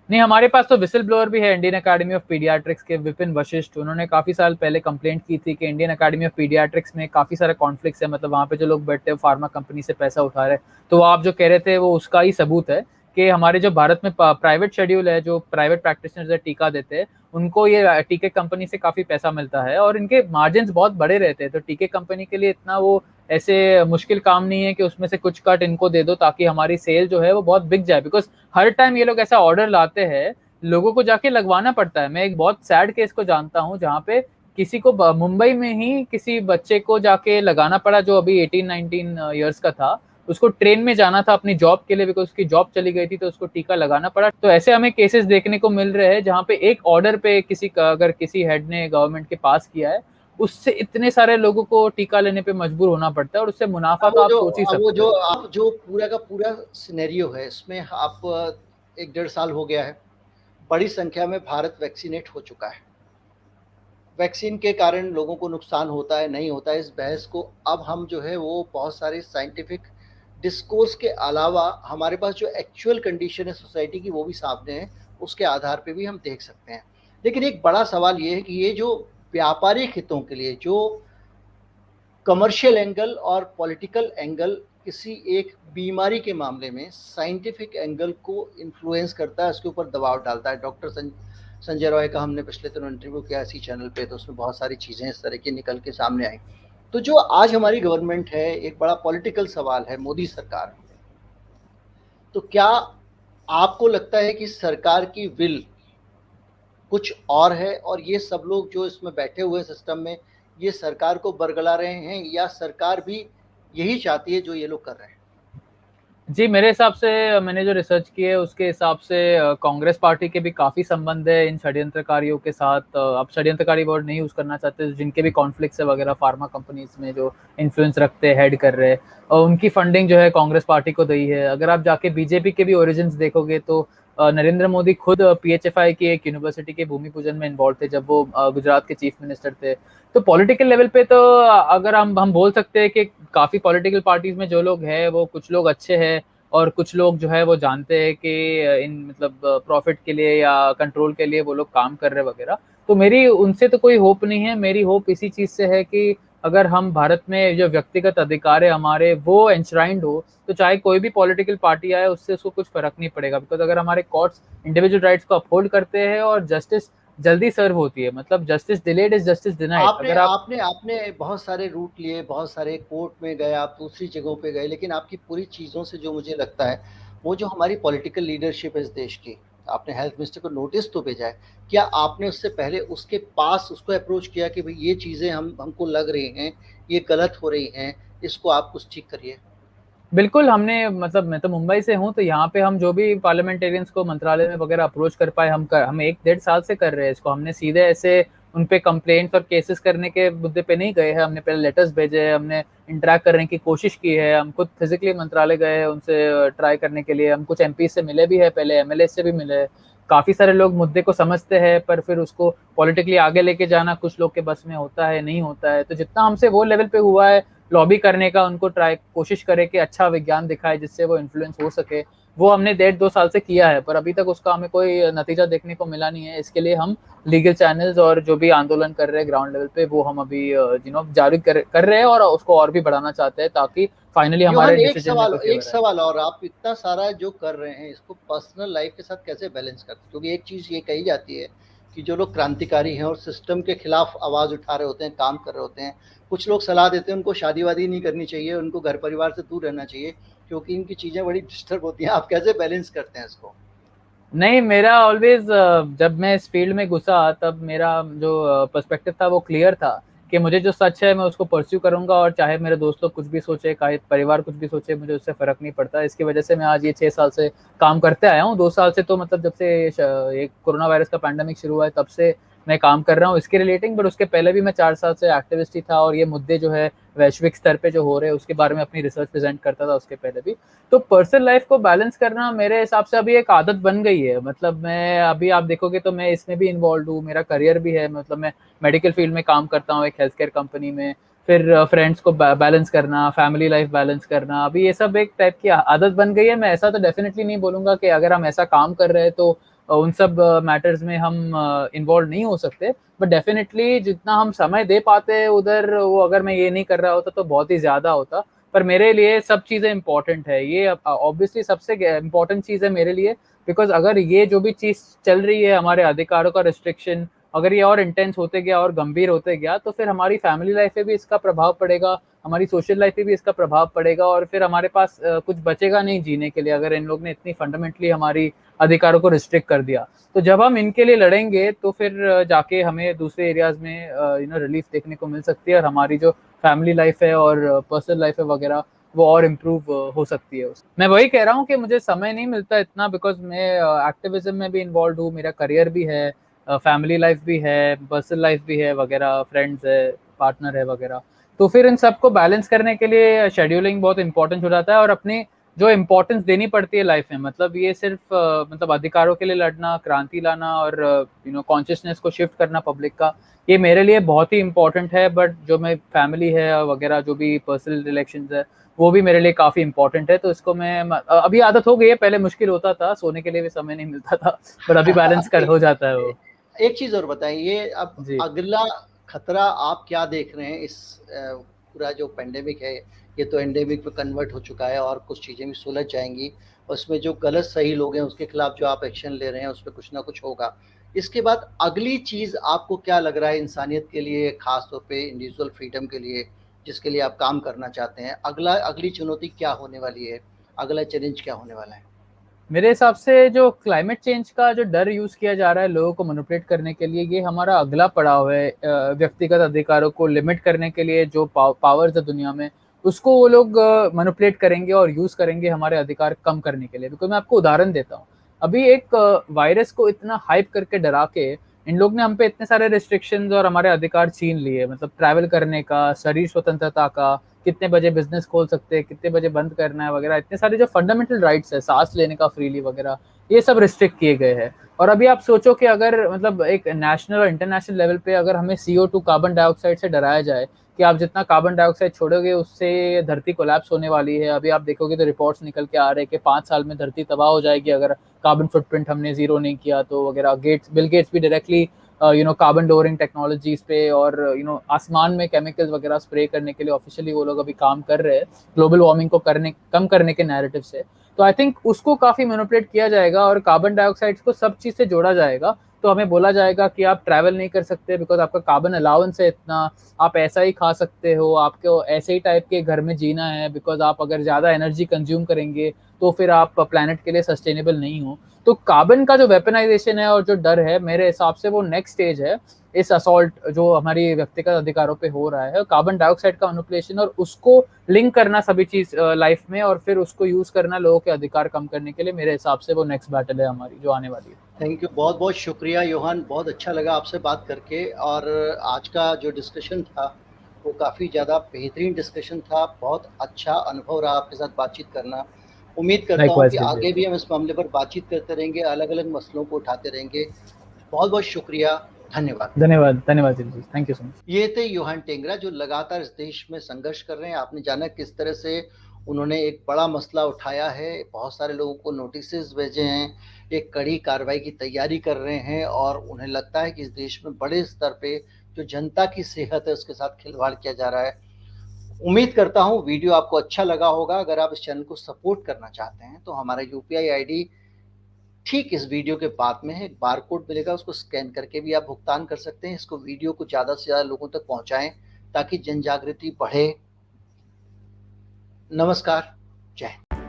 नहीं, हमारे पास तो विसल ब्लोअर भी है इंडियन अकेडमी ऑफ पीडियाट्रिक्स के विपिन वशिष्ठ। उन्होंने काफी साल पहले कंप्लेंट की थी कि इंडियन अकेडमी ऑफ पीडियाट्रिक्स में काफी सारे कॉन्फ्लिक्ट्स है, मतलब वहाँ पे जो लोग बैठते हैं फार्मा कंपनी से पैसा उठा रहे हैं। तो आप जो कह रहे थे वो उसका ही सबूत है कि हमारे जो भारत में प्राइवेट शेड्यूल है, जो प्राइवेट प्रैक्टिशनर्स टीका देते हैं, उनको ये टीके कंपनी से काफी पैसा मिलता है और इनके मार्जिन बहुत बड़े रहते हैं। तो टीके कंपनी के लिए इतना वो ऐसे मुश्किल काम नहीं है कि उसमें से कुछ कट इनको दे दो ताकि हमारी सेल जो है वो बहुत बिक जाए। बिकॉज हर टाइम ये लोग ऐसा ऑर्डर लाते हैं, लोगों को जाके लगवाना पड़ता है। मैं एक बहुत सैड केस को जानता हूँ जहाँ पे किसी को मुंबई में ही किसी बच्चे को जाके लगाना पड़ा जो अभी 18-19 ईयर्स का था। उसको ट्रेन में जाना था अपनी जॉब के लिए, बिकॉज उसकी जॉब चली गई थी, तो उसको टीका लगाना पड़ा। तो ऐसे हमें केसेस देखने को मिल रहे हैं जहाँ पे एक ऑर्डर पे किसी का, अगर किसी हेड ने गवर्नमेंट के पास किया है, उससे इतने सारे लोगों को टीका लेने पे मजबूर होना पड़ता है और उससे मुनाफा तो आप सोच ही सकते हो। अब जो पूरा का पूरा सिनेरियो है इसमें आप 1-1.5 साल हो गया है। बड़ी संख्या में भारत वैक्सीनेट हो चुका है। वैक्सीन के कारण लोगों को नुकसान होता है, नहीं होता है, इस बहस को अब हम जो है वो बहुत सारे साइंटिफिक डिस्कोर्स के अलावा हमारे पास जो एक्चुअल कंडीशन है सोसाइटी की वो भी सामने है, उसके आधार पे भी हम देख सकते हैं। लेकिन एक बड़ा सवाल ये है कि ये जो व्यापारिक हितों के लिए जो कमर्शियल एंगल और पॉलिटिकल एंगल किसी एक बीमारी के मामले में साइंटिफिक एंगल को इन्फ्लुएंस करता है, उसके ऊपर दबाव डालता है। डॉक्टर संजय रॉय का हमने पिछले दिनों इंटरव्यू किया इसी चैनल पे, तो उसमें बहुत सारी चीज़ें इस तरह की निकल के सामने आई। तो जो आज हमारी गवर्नमेंट है, एक बड़ा पॉलिटिकल सवाल है मोदी सरकार। तो क्या आपको लगता है कि सरकार की विल कुछ और है और ये सब लोग जो इसमें बैठे हुए सिस्टम में ये सरकार को बरगला रहे हैं, या सरकार भी यही चाहती है जो ये लोग कर रहे हैं? जी, मेरे हिसाब से मैंने जो रिसर्च की है उसके हिसाब से कांग्रेस पार्टी के भी काफ़ी संबंध है इन षड्यंत्रकारियों के साथ। आप षड्यंत्रकारी वर्ड नहीं यूज़ करना चाहते, जिनके भी कॉन्फ्लिक्ट्स है वगैरह फार्मा कंपनीज में जो इन्फ्लुएंस रखते हैं, हेड कर रहे हैं, और उनकी फंडिंग जो है कांग्रेस पार्टी को दी है। अगर आप जाके बीजेपी के भी ओरिजिन्स देखोगे तो नरेंद्र मोदी खुद पीएचएफआई की एक यूनिवर्सिटी के भूमि पूजन में इन्वॉल्व थे जब वो गुजरात के चीफ मिनिस्टर थे। तो पॉलिटिकल लेवल पे तो अगर हम बोल सकते हैं कि काफ़ी पॉलिटिकल पार्टीज में जो लोग हैं वो कुछ लोग अच्छे हैं और कुछ लोग जो है वो जानते हैं कि इन मतलब प्रॉफिट के लिए या कंट्रोल के लिए वो लोग काम कर रहे वगैरह। तो मेरी उनसे तो कोई होप नहीं है। मेरी होप इसी चीज़ से है कि अगर हम भारत में जो व्यक्तिगत अधिकार है हमारे वो एंश्राइंड हो, तो चाहे कोई भी पॉलिटिकल पार्टी आए उससे उसको कुछ फर्क नहीं पड़ेगा। बिकॉज अगर हमारे कोर्ट्स इंडिविजुअल राइट्स को अपहोल्ड करते हैं और जस्टिस जल्दी सर्व होती है, मतलब justice delayed is justice denied. आपने अगर आप आपने आपने बहुत सारे रूट लिए, बहुत सारे कोर्ट में गए, आप दूसरी जगहों पे गए, लेकिन आपकी पूरी चीज़ों से जो मुझे लगता है वो जो हमारी पॉलिटिकल लीडरशिप है इस देश की, आपने हेल्थ मिनिस्टर को नोटिस तो भेजा है, क्या आपने उससे पहले उसके पास उसको अप्रोच किया कि भाई ये चीज़ें हमको लग रही हैं, ये गलत हो रही हैं, इसको आप कुछ ठीक करिए? बिल्कुल, हमने मतलब मैं तो मुंबई से हूँ, तो यहाँ पे हम जो भी पार्लियामेंटेरियंस को मंत्रालय में वगैरह अप्रोच कर पाए, हम 1-1.5 साल से कर रहे हैं इसको। हमने सीधे ऐसे उन पे कंप्लेंट्स और केसेस करने के मुद्दे पे नहीं गए हैं। हमने पहले लेटर्स भेजे हैं, हमने इंटरैक्ट करने की कोशिश की है, हम खुद फिजिकली मंत्रालय गए हैं उनसे ट्राई करने के लिए। हम कुछ एमपी से मिले भी है, पहले एमएलए से भी मिले। काफ़ी सारे लोग मुद्दे को समझते हैं, पर फिर उसको पॉलिटिकली आगे लेके जाना कुछ लोग के बस में होता है, नहीं होता है। तो जितना हमसे वो लेवल पे हुआ है लॉबी करने का, उनको ट्राई कोशिश करे कि अच्छा विज्ञान दिखाए जिससे वो इन्फ्लुएंस हो सके, वो हमने 1.5-2 साल से किया है, पर अभी तक उसका हमें कोई नतीजा देखने को मिला नहीं है। इसके लिए हम लीगल चैनल्स और जो भी आंदोलन कर रहे हैं ग्राउंड लेवल पे वो हम अभी जारी कर रहे हैं और उसको और भी बढ़ाना चाहते हैं ताकि फाइनली हमारे योहन, डिसीजन में कोई एक फेवर आए। सवाल और, आप इतना सारा जो कर रहे हैं इसको पर्सनल लाइफ के साथ कैसे बैलेंस करते हैं? क्योंकि एक चीज़ ये कही जाती है कि जो लोग क्रांतिकारी हैं और सिस्टम के खिलाफ आवाज़ उठा रहे होते हैं, काम कर रहे होते हैं, कुछ लोग सलाह देते हैं उनको शादी-वादी नहीं करनी चाहिए, उनको घर परिवार से दूर रहना चाहिए, क्योंकि इनकी चीज़ें बड़ी डिस्टर्ब होती हैं। आप कैसे बैलेंस करते हैं इसको? नहीं, मेरा ऑलवेज जब मैं इस फील्ड में घुसा तब मेरा जो पर्सपेक्टिव था वो क्लियर था कि मुझे जो सच है मैं उसको परस्यू करूंगा, और चाहे मेरे दोस्त लोग कुछ भी सोचे, चाहे परिवार कुछ भी सोचे, मुझे उससे फर्क नहीं पड़ता। इसकी वजह से मैं आज ये 6 साल से काम करते आया हूँ। 2 साल से तो मतलब जब से ये कोरोना वायरस का पैंडेमिक शुरू हुआ है तब से मैं काम कर रहा हूँ इसके रिलेटिंग, बट उसके पहले भी मैं 4 साल से एक्टिविस्ट ही था, और ये मुद्दे जो है वैश्विक स्तर पे जो हो रहे हैं उसके बारे में अपनी रिसर्च प्रेजेंट करता था उसके पहले भी। तो पर्सनल लाइफ को बैलेंस करना मेरे हिसाब से अभी एक आदत बन गई है। मतलब मैं अभी आप देखोगे तो मैं इसमें भी इन्वॉल्व हूँ, मेरा करियर भी है, मतलब मैं मेडिकल फील्ड में काम करता हूँ एक हेल्थ केयर कंपनी में। फिर फ्रेंड्स को बैलेंस करना, फैमिली लाइफ बैलेंस करना, अभी ये सब एक टाइप की आदत बन गई है। मैं ऐसा तो डेफिनेटली नहीं बोलूंगा कि अगर हम ऐसा काम कर रहे हैं तो उन सब मैटर्स में हम इन्वॉल्व नहीं हो सकते, बट डेफिनेटली जितना हम समय दे पाते हैं उधर, वो अगर मैं ये नहीं कर रहा होता तो बहुत ही ज्यादा होता। पर मेरे लिए सब चीज़ें इंपॉर्टेंट है, ये ऑब्वियसली सबसे इम्पोर्टेंट चीज़ है मेरे लिए। बिकॉज अगर ये जो भी चीज़ चल रही है, हमारे अधिकारों का रिस्ट्रिक्शन, अगर ये और इंटेंस होते गया और गंभीर होते गया तो फिर हमारी फैमिली लाइफ पे भी इसका प्रभाव पड़ेगा, हमारी सोशल लाइफ पे भी इसका प्रभाव पड़ेगा, और फिर हमारे पास कुछ बचेगा नहीं जीने के लिए अगर इन लोग ने इतनी फंडामेंटली हमारी अधिकारों को रिस्ट्रिक्ट कर दिया। तो जब हम इनके लिए लड़ेंगे तो फिर जाके हमें दूसरे एरियाज में रिलीफ देखने को मिल सकती है, और हमारी जो फैमिली लाइफ है और पर्सनल लाइफ है वगैरह वो और इम्प्रूव हो सकती है। मैं वही कह रहा हूँ कि मुझे समय नहीं मिलता इतना, बिकॉज मैं एक्टिविज्म में भी इन्वॉल्व हूँ, मेरा करियर भी है, फैमिली लाइफ भी है, पर्सनल लाइफ भी है वगैरह, फ्रेंड्स है, पार्टनर है वगैरह। तो फिर इन सबको बैलेंस करने के लिए शेड्यूलिंग बहुत इंपॉर्टेंट हो जाता है, और अपनी जो इम्पोर्टेंस देनी पड़ती है लाइफ में, मतलब ये सिर्फ मतलब अधिकारों के लिए लड़ना, क्रांति लाना और कॉन्शियसनेस को शिफ्ट करना पब्लिक का, ये मेरे लिए बहुत ही इंपॉर्टेंट है। बट जो मैं फैमिली है वगैरह, जो भी पर्सनल रिलेशंस है, वो भी मेरे लिए काफी इंपॉर्टेंट है। तो इसको मैं अभी आदत हो गई है, पहले मुश्किल होता था, सोने के लिए भी समय नहीं मिलता था, पर अभी बैलेंस कर हो जाता है वो। एक चीज़ और बताइए, अब जी। अगला खतरा आप क्या देख रहे हैं? इस पूरा जो पेंडेमिक है, ये तो एंडेमिक में कन्वर्ट हो चुका है और कुछ चीज़ें भी सुलझ जाएँगी। उसमें जो गलत सही लोग हैं, उसके खिलाफ जो आप एक्शन ले रहे हैं, उसपे कुछ ना कुछ होगा। इसके बाद अगली चीज़ आपको क्या लग रहा है इंसानियत के लिए, ख़ास तौर पे इंडिविजुअल फ्रीडम के लिए, जिसके लिए आप काम करना चाहते हैं? अगली चुनौती क्या होने वाली है? अगला चैलेंज क्या होने वाला है? मेरे हिसाब से जो क्लाइमेट चेंज का जो डर यूज किया जा रहा है लोगों को मैनिपुलेट करने के लिए, ये हमारा अगला पड़ाव है। व्यक्तिगत अधिकारों को लिमिट करने के लिए जो पावर्स है दुनिया में, उसको वो लोग मैनिपुलेट करेंगे और यूज करेंगे हमारे अधिकार कम करने के लिए। बिकॉज मैं आपको उदाहरण देता हूँ, अभी एक वायरस को इतना हाइप करके डरा के इन लोग ने हम पे इतने सारे रिस्ट्रिक्शंस और हमारे अधिकार छीन लिए, मतलब ट्रैवल करने का, शरीर स्वतंत्रता का, कितने बजे बिजनेस खोल सकते हैं, कितने बजे बंद करना है वगैरह, इतने सारे जो फंडामेंटल राइट्स है, सांस लेने का फ्रीली वगैरह, ये सब रिस्ट्रिक्ट किए गए हैं। और अभी आप सोचो कि अगर मतलब एक नेशनल और इंटरनेशनल लेवल पे अगर हमें CO2 कार्बन डाइऑक्साइड से डराया जाए कि आप जितना कार्बन डाइऑक्साइड छोड़ोगे उससे धरती कोलैप्स होने वाली है। अभी आप देखोगे तो रिपोर्ट्स निकल के आ रहे हैं कि 5 साल में धरती तबाह हो जाएगी अगर कार्बन फुटप्रिंट हमने जीरो नहीं किया तो वगैरह। बिल गेट्स भी डायरेक्टली कार्बन डोरिंग टेक्नोलॉजीज पे और आसमान में केमिकल्स वगैरह स्प्रे करने के लिए ऑफिशियली वो लोग अभी काम कर रहे हैं, ग्लोबल वार्मिंग को कम करने के नैरेटिव से। तो आई थिंक उसको काफी मैनिपुलेट किया जाएगा और कार्बन डाइऑक्साइड को सब चीज से जोड़ा जाएगा। तो हमें बोला जाएगा कि आप ट्रैवल नहीं कर सकते बिकॉज आपका कार्बन अलाउंस है इतना, आप ऐसा ही खा सकते हो, आपको ऐसे ही टाइप के घर में जीना है, बिकॉज आप अगर ज्यादा एनर्जी कंज्यूम करेंगे तो फिर आप प्लेनेट के लिए सस्टेनेबल नहीं हो। तो कार्बन का जो वेपनाइजेशन है और जो डर है, मेरे हिसाब से वो नेक्स्ट स्टेज है इस असॉल्ट जो हमारी व्यक्तिगत अधिकारों पे हो रहा है। कार्बन डाइऑक्साइड का मैनिपुलेशन और उसको लिंक करना सभी चीज लाइफ में, और फिर उसको यूज करना लोगों के अधिकार कम करने के लिए, मेरे हिसाब से वो नेक्स्ट बैटल है हमारी जो आने वाली है। थैंक यू, बहुत बहुत शुक्रिया योहान, बहुत अच्छा लगा आपसे बात करके। और आज का जो डिस्कशन था वो काफ़ी ज़्यादा बेहतरीन डिस्कशन था, बहुत अच्छा अनुभव रहा आपके साथ बातचीत करना। उम्मीद करता हूँ कि लाइकवाइज। आगे भी हम इस मामले पर बातचीत करते रहेंगे, अलग अलग मसलों को उठाते रहेंगे। बहुत बहुत शुक्रिया, धन्यवाद। धन्यवाद धन्यवाद जी, थैंक यू सो मच। ये थे योहान टेंगरा जो लगातार इस देश में संघर्ष कर रहे हैं। आपने जाना किस तरह से उन्होंने एक बड़ा मसला उठाया है, बहुत सारे लोगों को नोटिस भेजे हैं, एक कड़ी कार्रवाई की तैयारी कर रहे हैं, और उन्हें लगता है कि इस देश में बड़े स्तर पे जो जनता की सेहत है उसके साथ खिलवाड़ किया जा रहा है। उम्मीद करता हूँ वीडियो आपको अच्छा लगा होगा। अगर आप इस चैनल को सपोर्ट करना चाहते हैं तो हमारा UPI ID ठीक इस वीडियो के बाद में है, एक बारकोड मिलेगा, उसको स्कैन करके भी आप भुगतान कर सकते हैं। इसको वीडियो को ज़्यादा से ज़्यादा लोगों तक पहुँचाएँ ताकि जन जागृति बढ़े। नमस्कार, जय हिंद।